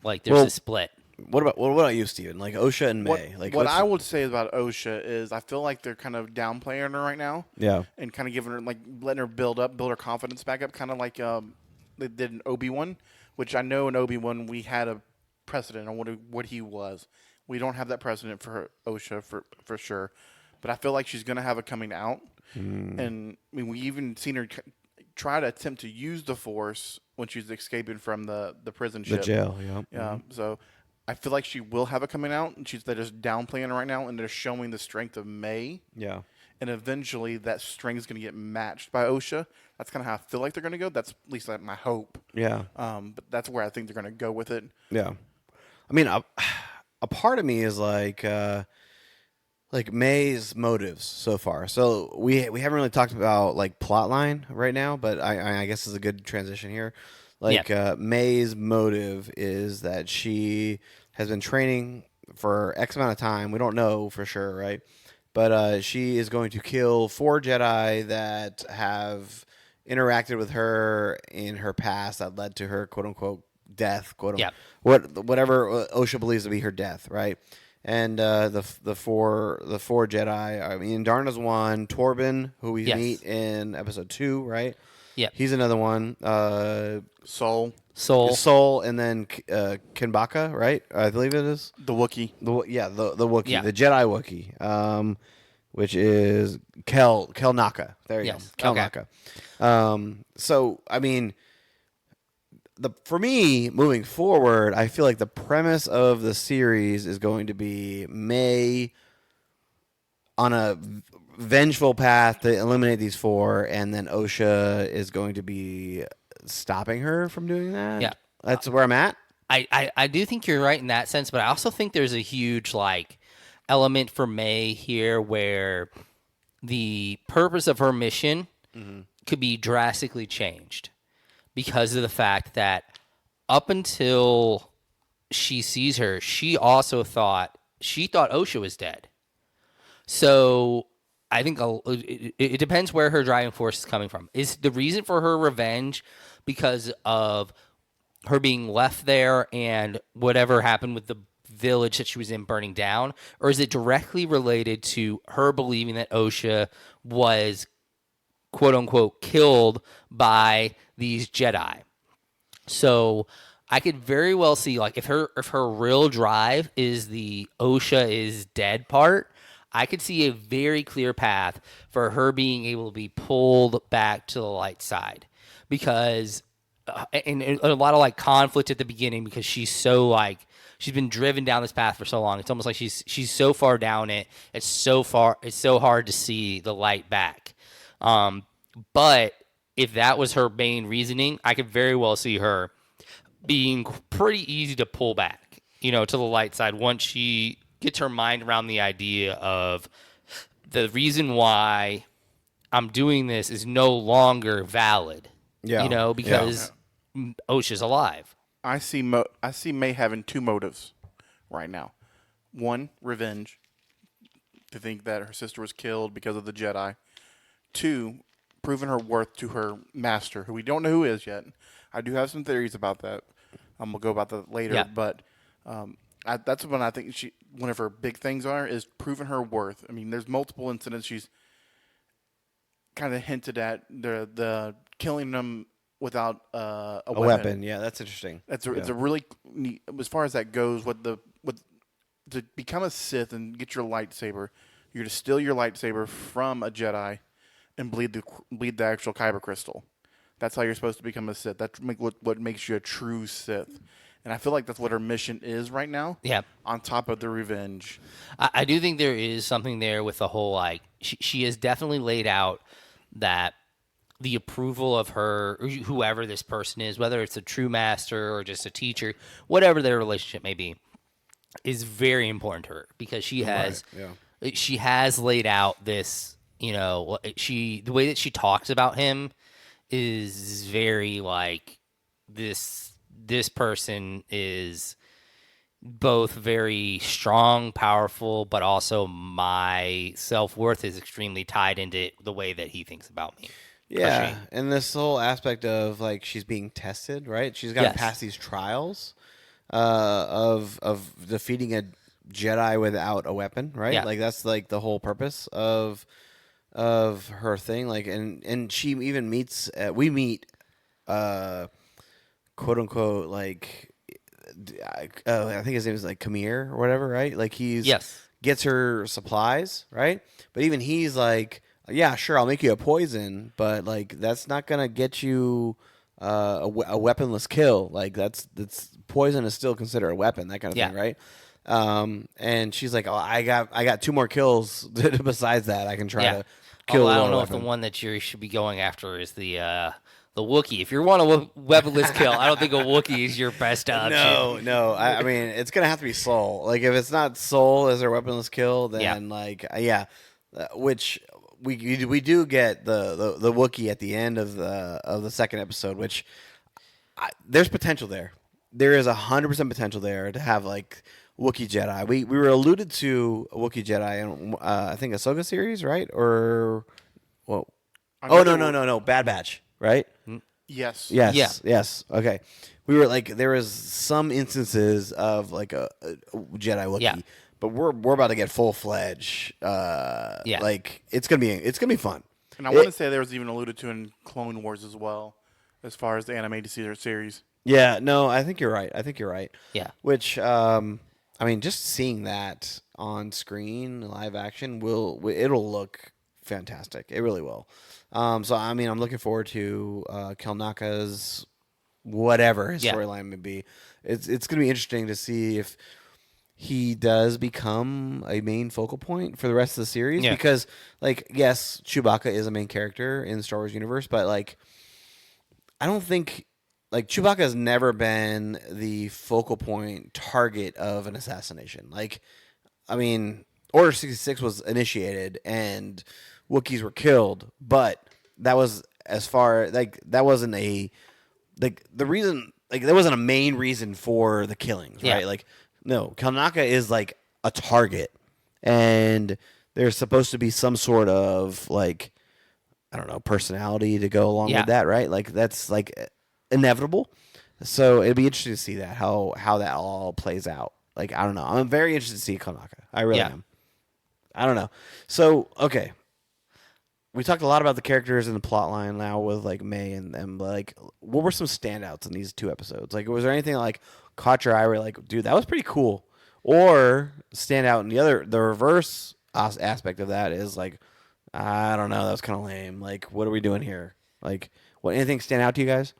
like there's a split. What about you, Steven? Like Osha and May. What I would say about Osha is I feel like they're kind of downplaying her right now. Yeah. And kind of giving her, like, letting her build her confidence back up, kind of like they did in Obi-Wan, which I know in Obi-Wan we had a precedent on what he was. We don't have that precedent for Osha for sure, but I feel like she's going to have a coming out. And I mean, we even seen her try to attempt to use the Force when she's escaping from the prison ship. The jail, Yeah. So I feel like she will have a coming out, and they're just downplaying her right now, and they're showing the strength of May. Yeah. and eventually that string's going to get matched by OSHA. That's kind of how I feel like they're going to go. That's at least like my hope. Yeah. But that's where I think they're going to go with it. Yeah. I mean, a part of me is like May's motives so far. So we haven't really talked about like plot line right now, but I guess is a good transition here. Like May's motive is that she has been training for X amount of time. We don't know for sure, right? But she is going to kill 4 Jedi that have interacted with her in her past that led to her quote unquote death, whatever OSHA believes to be her death, right? And the four Jedi. I mean, Darna's one. Torben, who we meet in episode 2, right? Yeah, He's another one. Soul, and then Kinbaka, right? I believe it is the Wookiee. the Wookiee, the Jedi Wookiee, which is Kel Naka. There you go, Kel Naka. So I mean, for me moving forward, I feel like the premise of the series is going to be May on a vengeful path to eliminate these 4, and then OSHA is going to be stopping her from doing that. Yeah. That's where I'm at. I do think you're right in that sense, but I also think there's a huge like element for May here where the purpose of her mission could be drastically changed because of the fact that up until she sees her, she thought OSHA was dead. So I think it depends where her driving force is coming from. Is the reason for her revenge because of her being left there and whatever happened with the village that she was in burning down? Or is it directly related to her believing that OSHA was, quote unquote, killed by these Jedi? So I could very well see, like, if her real drive is the OSHA is dead part, I could see a very clear path for her being able to be pulled back to the light side, because and a lot of like conflict at the beginning because she's so like she's been driven down this path for so long. It's almost like she's so far down it. It's so hard to see the light back. But if that was her main reasoning, I could very well see her being pretty easy to pull back, to the light side once she gets her mind around the idea of the reason why I'm doing this is no longer valid. Yeah. Because OSHA's alive. I see May having 2 motives right now. One, revenge, to think that her sister was killed because of the Jedi. 2, proving her worth to her master, who we don't know who is yet. I do have some theories about that. We'll go about that later. Yeah. But that's when I think one of her big things are is proving her worth. I mean, there's multiple incidents she's kind of hinted at the killing them without a weapon. Yeah, that's interesting. It's a really neat, as far as that goes. To become a Sith and get your lightsaber, you're to steal your lightsaber from a Jedi and bleed the actual kyber crystal. That's how you're supposed to become a Sith. That's what makes you a true Sith. And I feel like that's what her mission is right now. Yeah. On top of the revenge. I do think there is something there with the whole, like, she has definitely laid out that the approval of her, or whoever this person is, whether it's a true master or just a teacher, whatever their relationship may be, is very important to her because she has laid out this, the way that she talks about him is very like this person is both very strong, powerful, but also my self-worth is extremely tied into the way that he thinks about me. Yeah, and this whole aspect of like she's being tested, right? She's got to pass these trials of defeating a Jedi without a weapon, right? Yeah. Like that's like the whole purpose of her thing. Like, and she even meets we meet quote unquote like I think his name is like Kamir or whatever, right? Like gets her supplies, right? But even he's like, yeah, sure, I'll make you a poison, but like that's not gonna get you a weaponless kill. Like that's poison is still considered a weapon, that kind of thing, right? And she's like, "Oh, I got 2 more kills besides that. I can try to kill." Although I don't a know if the weapon." one that you should be going after is the Wookiee. If you want a weaponless kill, I don't think a Wookiee is your best option. No. I mean, it's gonna have to be Soul. Like, if it's not Soul as our weaponless kill, then Yeah. which we do get the Wookiee at the end of the second episode, which there's potential there. There is 100% potential there to have like Wookiee Jedi. We were alluded to a Wookiee Jedi in I think Ahsoka series, right? Or well, no, Bad Batch, right? Yes. Yes. Okay. We were like, there was some instances of like a Jedi Wookiee, Yeah. but we're about to get full fledged. Like it's gonna be fun. And I want to say there was even alluded to in Clone Wars as well, as far as the animated series. Yeah. No, I think you're right. Yeah. Which I mean, just seeing that on screen, live action, it'll look fantastic. It really will. So I mean, I'm looking forward to Kelnaka's whatever his storyline may be. It's going to be interesting to see if he does become a main focal point for the rest of the series. Yeah. Because, like, yes, Chewbacca is a main character in the Star Wars universe, but like, I don't think like Chewbacca has never been the focal point target of an assassination. Like, I mean, Order 66 was initiated and Wookiees were killed, but that was as far like that wasn't a like the reason like there wasn't a main reason for the killings, right? Yeah. Like, no, Kalnaka is like a target, and there's supposed to be some sort of like, I don't know, personality to go along with that, right? Like, that's like inevitable. So it'd be interesting to see that how that all plays out. Like, I don't know. I'm very interested to see Kalnaka. I really am. I don't know. So okay, we talked a lot about the characters and the plot line now with like May and them. But like, what were some standouts in these 2 episodes? Like, was there anything that, like, caught your eye where like, dude, that was pretty cool? Or stand out in the reverse aspect of that is like, I don't know, that was kind of lame. Like, what are we doing here? Like, anything stand out to you guys?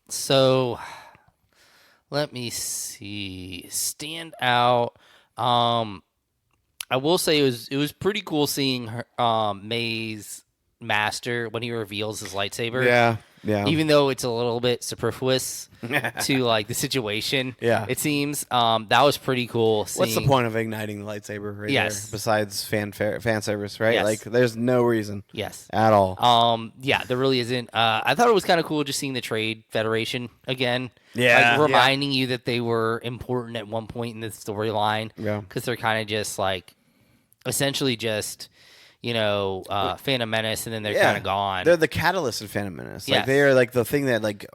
So let me see. Stand out. I will say it was pretty cool seeing her, May's master when he reveals his lightsaber. Yeah. Even though it's a little bit superfluous to like the situation. Yeah. It seems that was pretty cool. What's the point of igniting the lightsaber right there besides fan service, right? Yes. Like, there's no reason. Yes. At all. Yeah, there really isn't. I thought it was kind of cool just seeing the Trade Federation again. Yeah. Like, reminding you that they were important at one point in the storyline. Yeah. Because they're kind of just like, essentially just, Phantom Menace, and then they're kind of gone. They're the catalyst in Phantom Menace. Like, Yes. they are like the thing that like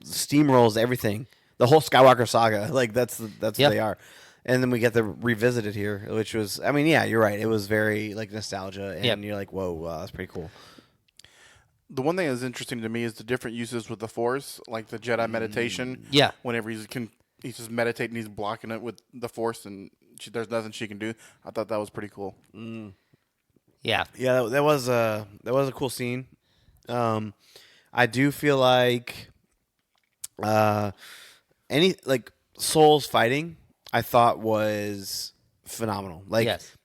steamrolls everything. The whole Skywalker saga. Like, that's what they are. And then we get to revisit it here, which was, I mean, yeah, you're right. It was very like nostalgia, and you're like, whoa, that's pretty cool. The one thing that's interesting to me is the different uses with the Force, like the Jedi meditation. Yeah. Whenever he's just meditating, he's blocking it with the Force, and there's nothing she can do. I thought that was pretty cool. Yeah. Yeah, that was a cool scene. I do feel like any like Soul's fighting, I thought was phenomenal. Like, Yes.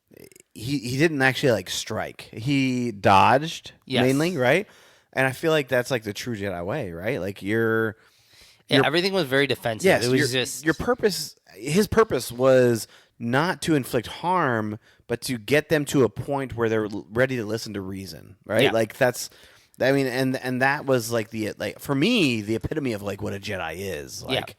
he didn't actually like strike. He dodged mainly, right? And I feel like that's like the true Jedi way, right? Like, Everything was very defensive. yes, It was just your purpose. His purpose was not to inflict harm, but to get them to a point where they're ready to listen to reason, right? Yeah. Like, that's, I mean, and that was like for me, the epitome of like what a Jedi is, like,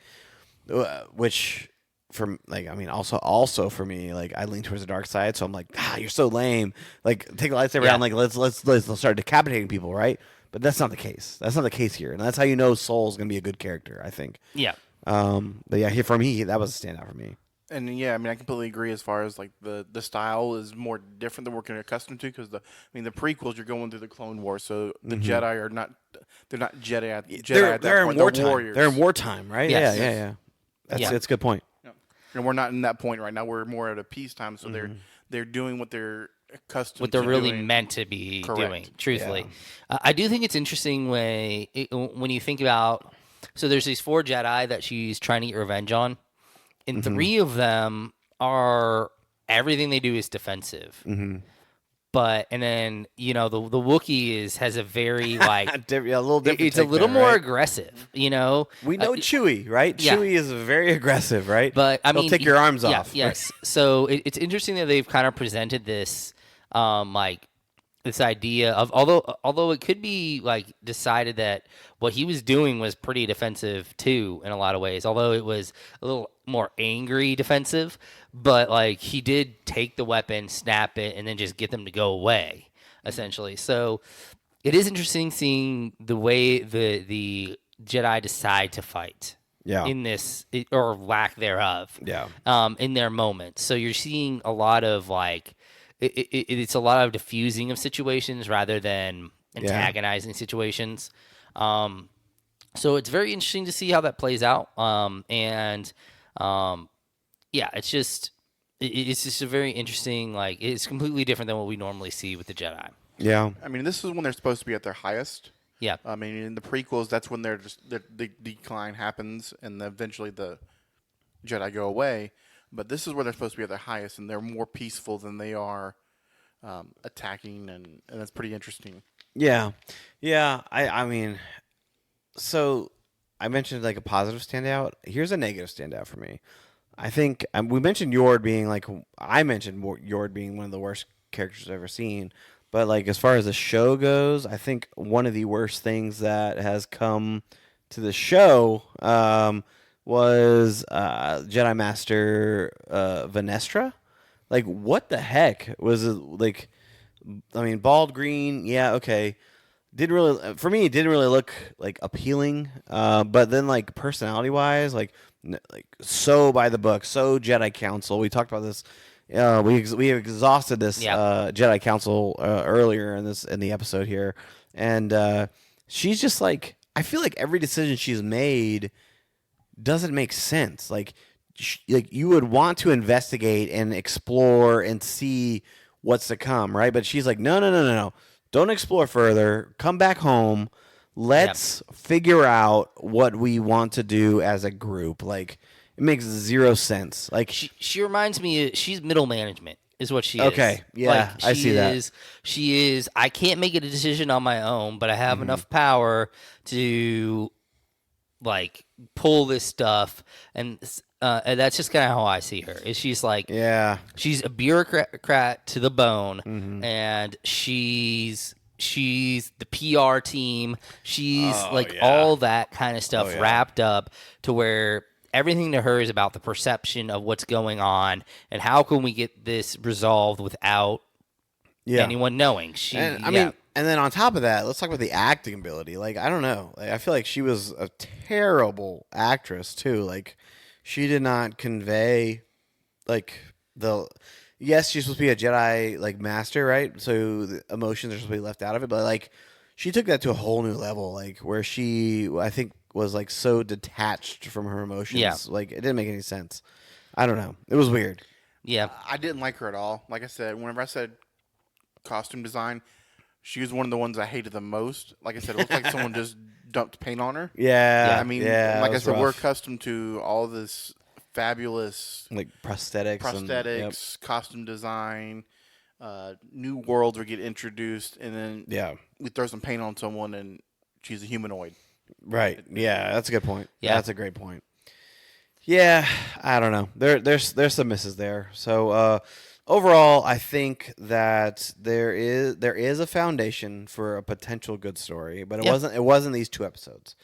which from like, I mean, also for me, like, I lean towards the dark side, so I'm like, you're so lame. Like, take the lightsaber out, and like, let's start decapitating people, right? But that's not the case. That's not the case here, and that's how you know Soul's gonna be a good character, I think. Yeah. But yeah, for me, that was a standout for me. And yeah, I mean, I completely agree as far as like the style is more different than we're accustomed to, because the prequels, you're going through the Clone Wars, so the Jedi are not, they're not Jedi at that They're point. in wartime. They're warriors. They're in wartime, right? Yes. Yeah. That's a good point. And we're not in that point right now. We're more at a peacetime, so they're doing what they're accustomed what they're to really doing. meant to be Correct. doing, truthfully. I do think it's interesting when you think about, so there's these 4 Jedi that she's trying to get revenge on and 3 of them are everything they do is defensive. But and then the Wookiee has a very like Yeah, a little different. it's a take little there, more right? aggressive. We know Chewie, right? yeah. Chewie is very aggressive, right? But I He'll mean, take your arms yeah, off. yes. So it's interesting that they've kind of presented this, like this idea of although it could be like decided that what he was doing was pretty defensive too in a lot of ways. Although it was a little more angry defensive, but like he did take the weapon, snap it, and then just get them to go away essentially. So it is interesting seeing the way the Jedi decide to fight. Yeah. In this or lack thereof. Yeah. In their moments. So you're seeing a lot of like it's a lot of diffusing of situations rather than antagonizing situations. So it's very interesting to see how that plays out. Yeah, it's just a very interesting, like it's completely different than what we normally see with the Jedi. Yeah. I mean, this is when they're supposed to be at their highest. Yeah. I mean, in the prequels, that's when the decline happens, and eventually the Jedi go away. But this is where they're supposed to be at their highest, and they're more peaceful than they are attacking, and that's pretty interesting. Yeah. Yeah. I mean, so I mentioned like a positive standout. Here's a negative standout for me. I think we mentioned Yord being like, I mentioned Yord being one of the worst characters I've ever seen. But like as far as the show goes, I think one of the worst things that has come to the show was Jedi Master Vanestra. Like, what the heck was it? Like, I mean, bald green, yeah, okay. Didn't really for me. It didn't really look like appealing. But then like personality wise, like so by the book, so Jedi Council. We talked about this. We exhausted this Jedi Council earlier in the episode here, and she's just like, I feel like every decision she's made doesn't make sense. Like you would want to investigate and explore and see what's to come, right? But she's like, no. Don't explore further. Come back home. Let's figure out what we want to do as a group. Like, it makes zero sense. Like she reminds me. She's middle management, is what she is. Okay, yeah, like, I see that. She is. I can't make a decision on my own, but I have enough power to like pull this stuff, and that's just kind of how I see her. Is she's like, she's a bureaucrat to the bone, and she's the PR team. She's all that kind of stuff wrapped up to where everything to her is about the perception of what's going on and how can we get this resolved without anyone knowing. And then on top of that, let's talk about the acting ability. Like, I don't know. Like, I feel like she was a terrible actress too. Like, she did not convey like yes, she's supposed to be a Jedi like master, right? So the emotions are supposed to be left out of it, but like she took that to a whole new level, like where she, I think, was like so detached from her emotions. Yeah. Like, it didn't make any sense. I don't know. It was weird. Yeah. I didn't like her at all. Like I said, whenever I said costume design, she was one of the ones I hated the most. Like I said, it looked like someone just dumped paint on her. Yeah. I mean, like I said, we're accustomed to all this fabulous like prosthetics, costume design, new worlds would get introduced, and then we throw some paint on someone and she's a humanoid. Right. Yeah, that's a good point. Yeah. That's a great point. Yeah, I don't know. There's some misses there. So overall, I think that there is a foundation for a potential good story, but it wasn't these 2 episodes.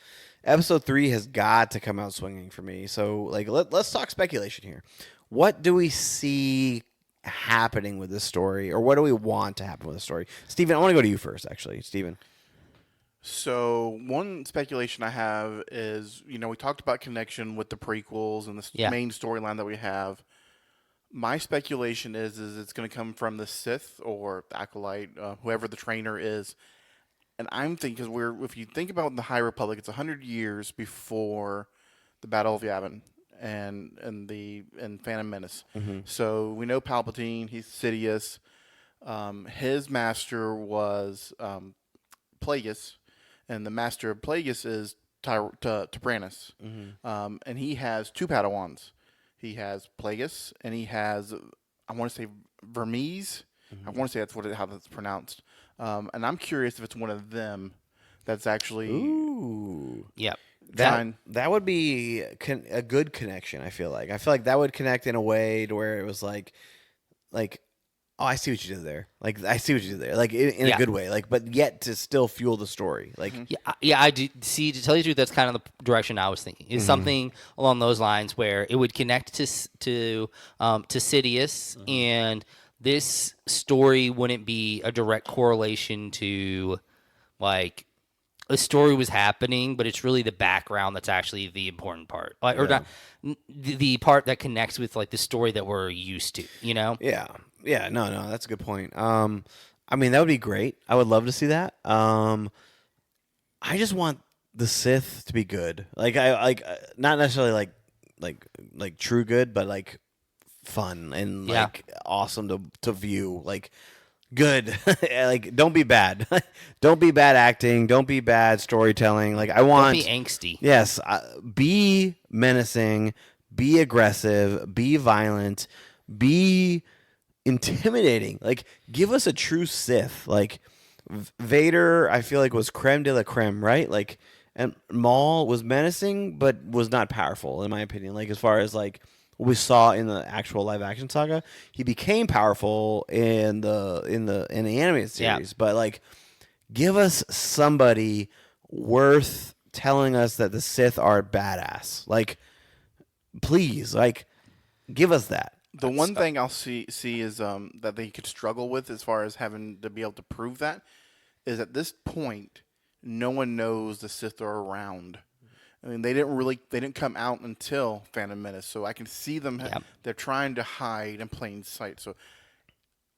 Episode 3 has got to come out swinging for me. So, like, let's talk speculation here. What do we see happening with this story, or what do we want to happen with the story? Steven, I want to go to you first, actually. Steven. So, one speculation I have is, we talked about connection with the prequels and the main storyline that we have. My speculation is it's going to come from the Sith or the Acolyte, whoever the trainer is. And I'm thinking, because if you think about the High Republic, it's 100 years before the Battle of Yavin and Phantom Menace. Mm-hmm. So we know Palpatine, he's Sidious. His master was Plagueis, and the master of Plagueis is Tyrannus. Mm-hmm. And he has 2 Padawans. he has Plagueis, and he has, I want to say, Vermees. I want to say how that's pronounced. And I'm curious if it's one of them that's actually Ooh. Yep. That would be a good connection. I feel like that would connect in a way to where it was like, oh, I see what you did there. Like I see what you did there. Like in a good way. Like, but yet to still fuel the story. Like Yeah, I do. See, to tell you the truth, that's kind of the direction I was thinking. Is something along those lines where it would connect to Sidious, and this story wouldn't be a direct correlation to, like, a story was happening, but it's really the background that's actually the important part, like, or not the part that connects with like the story that we're used to. You know? Yeah. No, that's a good point. I mean, that would be great. I would love to see that. I just want the Sith to be good. Like not necessarily like true good, but like fun and like awesome to view. Like good. Like don't be bad. Don't be bad acting. Don't be bad storytelling. Like I want. Don't be angsty. Yes. Be menacing. Be aggressive. Be violent. Be intimidating. Like give us a true Sith. Like Vader, I feel like was creme de la creme, right? Like, and Maul was menacing, but was not powerful in my opinion. Like as far as like we saw in the actual live action saga, he became powerful in the animated series. But like, give us somebody worth telling us that the Sith are badass. Like, please, like, give us that. The one thing I'll see is that they could struggle with as far as having to be able to prove that is at this point, no one knows the Sith are around. I mean, they didn't come out until Phantom Menace, so I can see them. They're trying to hide in plain sight. So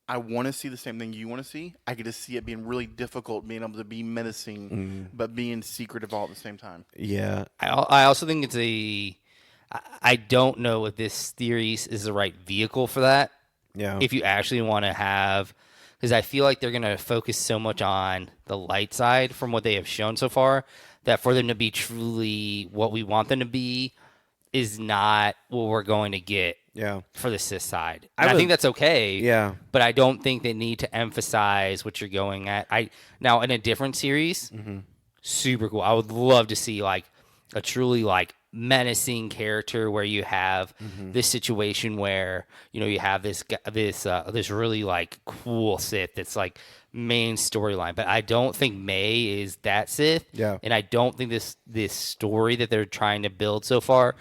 I want to see the same thing you want to see. I get to see it being really difficult, being able to be menacing, but being secretive all at the same time. Yeah. I also think it's I don't know if this series is the right vehicle for that. Yeah. If you actually want to have, because I feel like they're going to focus so much on the light side from what they have shown so far, that for them to be truly what we want them to be is not what we're going to get for the Sith side. And I think that's okay. Yeah. But I don't think they need to emphasize what you're going at. Now, in a different series, super cool. I would love to see like a truly like menacing character where you have this situation where you have this really like cool Sith that's like main storyline, but I don't think May is that Sith. And I don't think this story that they're trying to build so far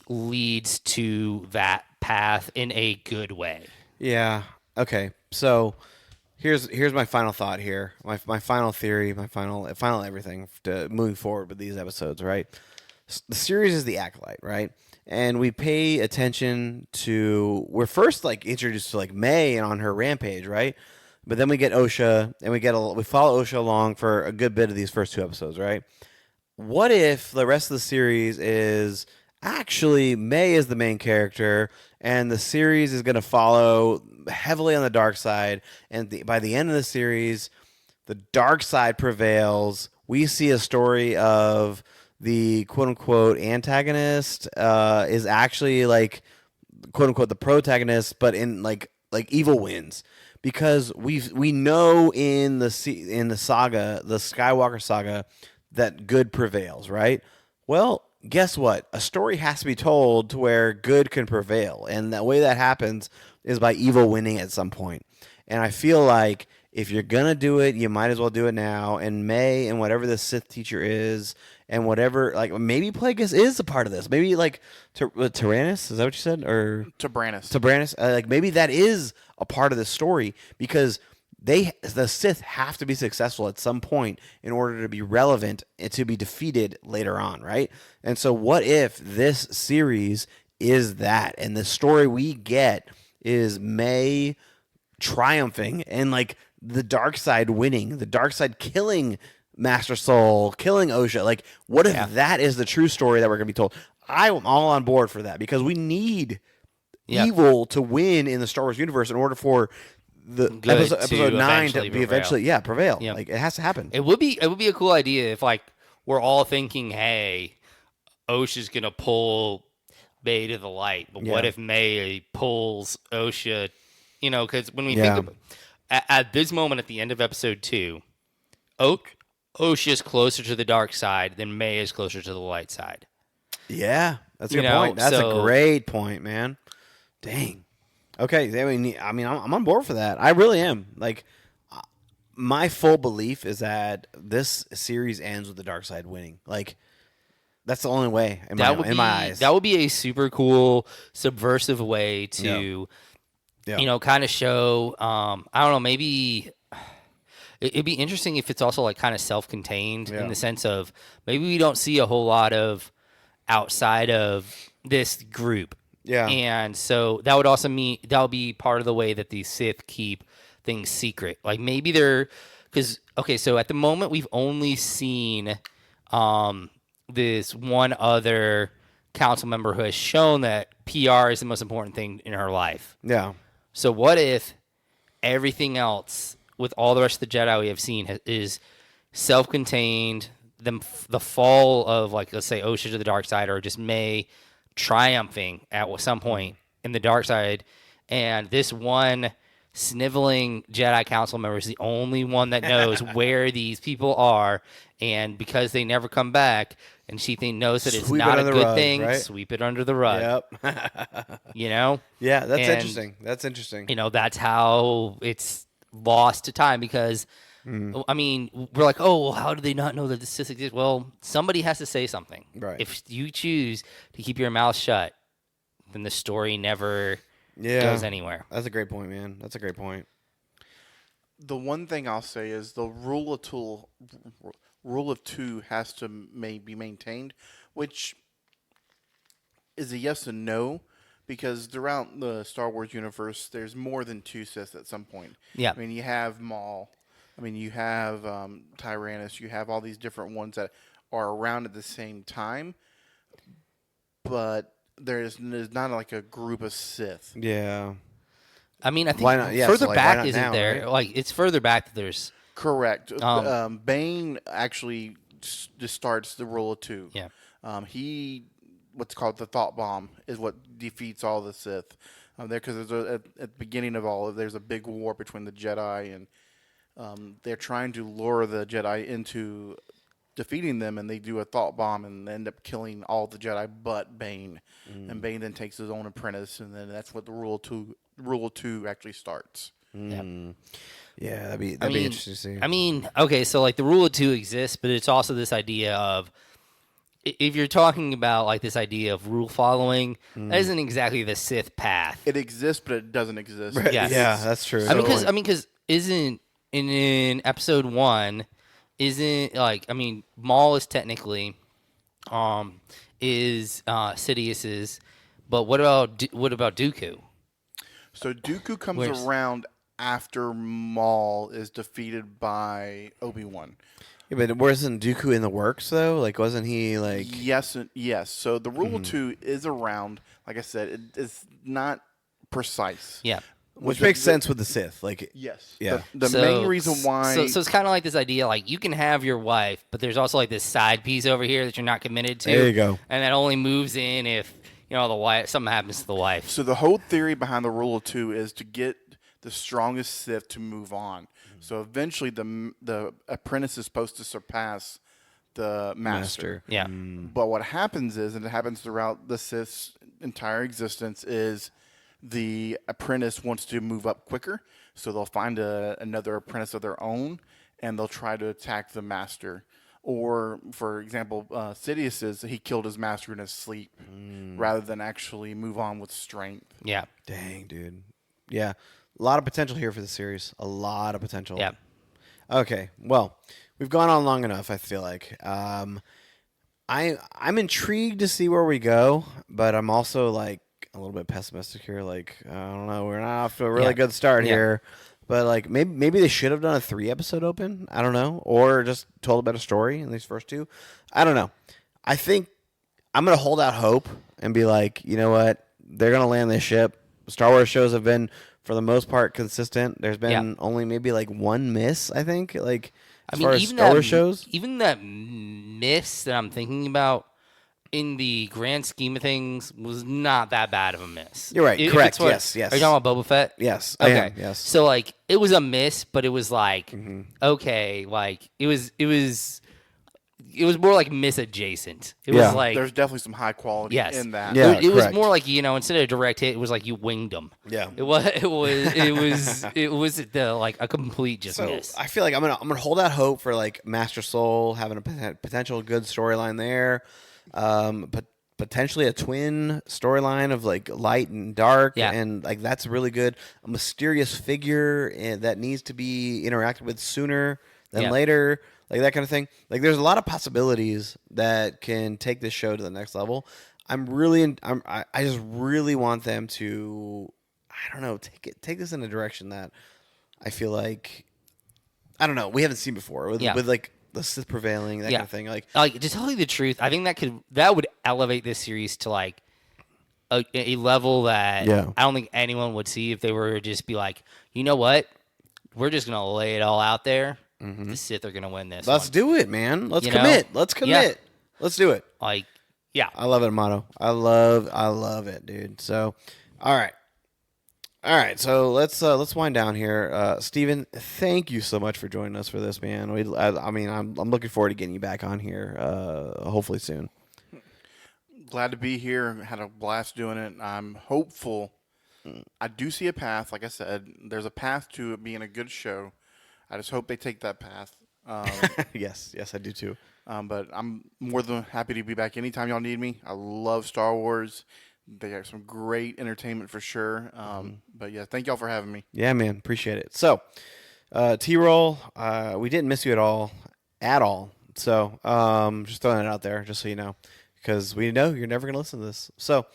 leads to that path in a good way. Yeah. Okay. So here's my final thought here. My final theory. My final everything to moving forward with these episodes. Right. The series is the Acolyte, right? And we pay attention to, we're first like introduced to like May and on her rampage, right? But then we get Osha, and we follow Osha along for a good bit of these first two episodes, right? What if the rest of the series is actually May is the main character, and the series is going to follow heavily on the dark side, and by the end of the series, the dark side prevails. We see a story of the quote-unquote antagonist is actually like quote-unquote the protagonist, but in like evil wins, because we know in the saga, the Skywalker saga, that good prevails, right? Well, guess what? A story has to be told to where good can prevail, and the way that happens is by evil winning at some point. And I feel like if you're gonna do it, you might as well do it now. And May and whatever the Sith teacher is, and whatever, like maybe Plagueis is a part of this. Maybe like Tyrannus, is that what you said, or Tyrannus? Like maybe that is a part of the story, because the Sith have to be successful at some point in order to be relevant and to be defeated later on, right? And so, what if this series is that, and the story we get is May triumphing and like the dark side winning, the dark side killing Master Soul, killing Osha. Like, what if that is the true story that we're going to be told? I'm all on board for that, because we need evil to win in the Star Wars universe in order for the episode 9 to be eventually prevail. Yep. Like, it has to happen. It would be a cool idea if like we're all thinking, hey, Osha's going to pull May to the light, but Yeah. what if May pulls Osha? You know, because when we Yeah. think at this moment at the end of episode 2, Osha is closer to the dark side than May is closer to the light side. Yeah, that's a You good know, point. That's a so- great point, man. Dang. Okay, I'm on board for that. I really am. Like, my full belief is that this series ends with the dark side winning. Like, that's the only way in my eyes. That would be a super cool subversive way to Yeah. kind of show I don't know, maybe it'd be interesting if it's also like kind of self-contained in the sense of maybe we don't see a whole lot of outside of this group. Yeah. And so that would also mean that would be part of the way that the Sith keep things secret. Like maybe so at the moment we've only seen this one other council member who has shown that PR is the most important thing in her life. Yeah. So what if everything else with all the rest of the Jedi we have seen is self-contained, the fall of, like, let's say Osha to the dark side, or just May triumphing at some point in the dark side, and this one sniveling Jedi Council member is the only one that knows where these people are, and because they never come back, and she knows that it's Sweep it not a under the good rug, thing, right? sweep it under the rug. Yep. You know? Yeah, that's And, interesting. That's interesting. You know, that's how it's lost to time because, I mean, we're like, oh, well, how do they not know that the Sith exists? Well, somebody has to say something. Right. If you choose to keep your mouth shut, then the story never goes anywhere. That's a great point, man. That's a great point. The one thing I'll say is the rule of two has to be maintained, which is a yes and no, because throughout the Star Wars universe, there's more than two Sith at some point. Yeah. I mean, you have Maul. I mean, you have Tyrannus. You have all these different ones that are around at the same time, but there's not like a group of Sith. Yeah. I mean, I think Why not? Yeah, further so, like, why back not isn't now, there. right? Like, it's further back that there's. Correct. Bane actually just starts the rule of two. Yeah. What's called the thought bomb is what defeats all the Sith. Because at the beginning of all there's a big war between the Jedi, and they're trying to lure the Jedi into defeating them, and they do a thought bomb and end up killing all the Jedi but Bane. And Bane then takes his own apprentice, and then that's what the rule of two actually starts. Yeah, that'd be interesting to see. I mean, okay, so like the rule of two exists, but it's also this idea of if you're talking about like this idea of rule following, that isn't exactly the Sith path. It exists, but it doesn't exist. Right. Yes. Yeah, that's true. I mean, because isn't in episode 1, isn't like Maul is technically is Sidious's, but what about Dooku? So Dooku comes Where's- around after Maul is defeated by Obi-Wan. Yeah, but wasn't Dooku in the works though? Like, wasn't he like? Yes. So the rule of two is around. Like I said, it is not precise. Yeah. Which makes sense with the Sith. Like, Yes. Yeah. The main reason why. So it's kind of like this idea, like you can have your wife, but there's also like this side piece over here that you're not committed to. There you go. And that only moves in if the wife something happens to the wife. So the whole theory behind the rule of two is to get the strongest Sith to move on. So eventually, the apprentice is supposed to surpass the master. Yeah. But what happens is, and it happens throughout the Sith's entire existence, is the apprentice wants to move up quicker. So they'll find another apprentice of their own, and they'll try to attack the master. Or, for example, Sidious's, he killed his master in his sleep rather than actually move on with strength. Yeah. dang, dude. Yeah, a lot of potential here for the series. A lot of potential. Yeah. Okay, well, we've gone on long enough. I feel like I'm intrigued to see where we go, but I'm also like a little bit pessimistic here. Like, I don't know, we're not off to a really good start here. But like maybe they should have done a 3-episode open. I don't know, or just told a better story in these first 2. I don't know. I think I'm gonna hold out hope and be like, you know what, they're gonna land this ship. Star Wars shows have been, for the most part, consistent. There's been only maybe like one miss, I think. Like, as far as Star Wars shows, even that miss that I'm thinking about in the grand scheme of things, was not that bad of a miss. You're right. If Correct. it's what- Yes. Yes. Are you talking about Boba Fett? Yes. I am. Yes. So like it was a miss, but it was like Mm-hmm. okay, like it was more like miss adjacent. It Yeah. was like There's definitely some high quality yes. in that. Yeah. it was correct. more like instead of direct hit, it was like you winged them. Yeah. It was the like a complete just So miss. I feel like I'm gonna hold out hope for like Master Soul having a potential good storyline there, but potentially a twin storyline of like light and dark, Yeah. and like that's really good. A mysterious figure that needs to be interacted with sooner than Yeah. later, like that kind of thing. Like there's a lot of possibilities that can take this show to the next level. I just really want them to, I don't know, take this in a direction that I feel like, I don't know, we haven't seen before with like the Sith prevailing, that kind of thing. Like to tell you the truth, I think that would elevate this series to like a level that I don't think anyone would see if they were to just be like, you know what, we're just gonna lay it all out there. The Sith are gonna win this. Let's do it, man. Let's You know? commit. Let's commit. Yeah. Let's do it. Like, yeah. I love it, Amato. I love it, dude. So, all right. So let's wind down here. Steven, thank you so much for joining us for this, man. I'm looking forward to getting you back on here, hopefully soon. Glad to be here. Had a blast doing it. I'm hopeful. I do see a path. Like I said, there's a path to it being a good show. I just hope they take that path. Yes, I do too. But I'm more than happy to be back anytime y'all need me. I love Star Wars. They got some great entertainment for sure. But yeah, thank y'all for having me. Yeah, man, appreciate it. So, T-Roll, we didn't miss you at all. So, just throwing it out there, just so you know, because we know you're never gonna listen to this. So,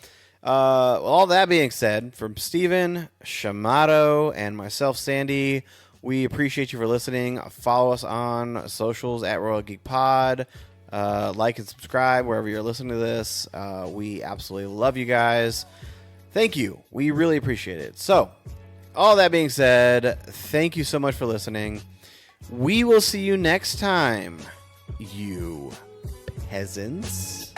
all that being said, from Steven, Shamato, and myself, Sandy, we appreciate you for listening. Follow us on socials at Royal Geek Pod. Like and subscribe wherever you're listening to this. We absolutely love you guys. Thank you. We really appreciate it. So, all that being said, thank you so much for listening. We will see you next time, you peasants.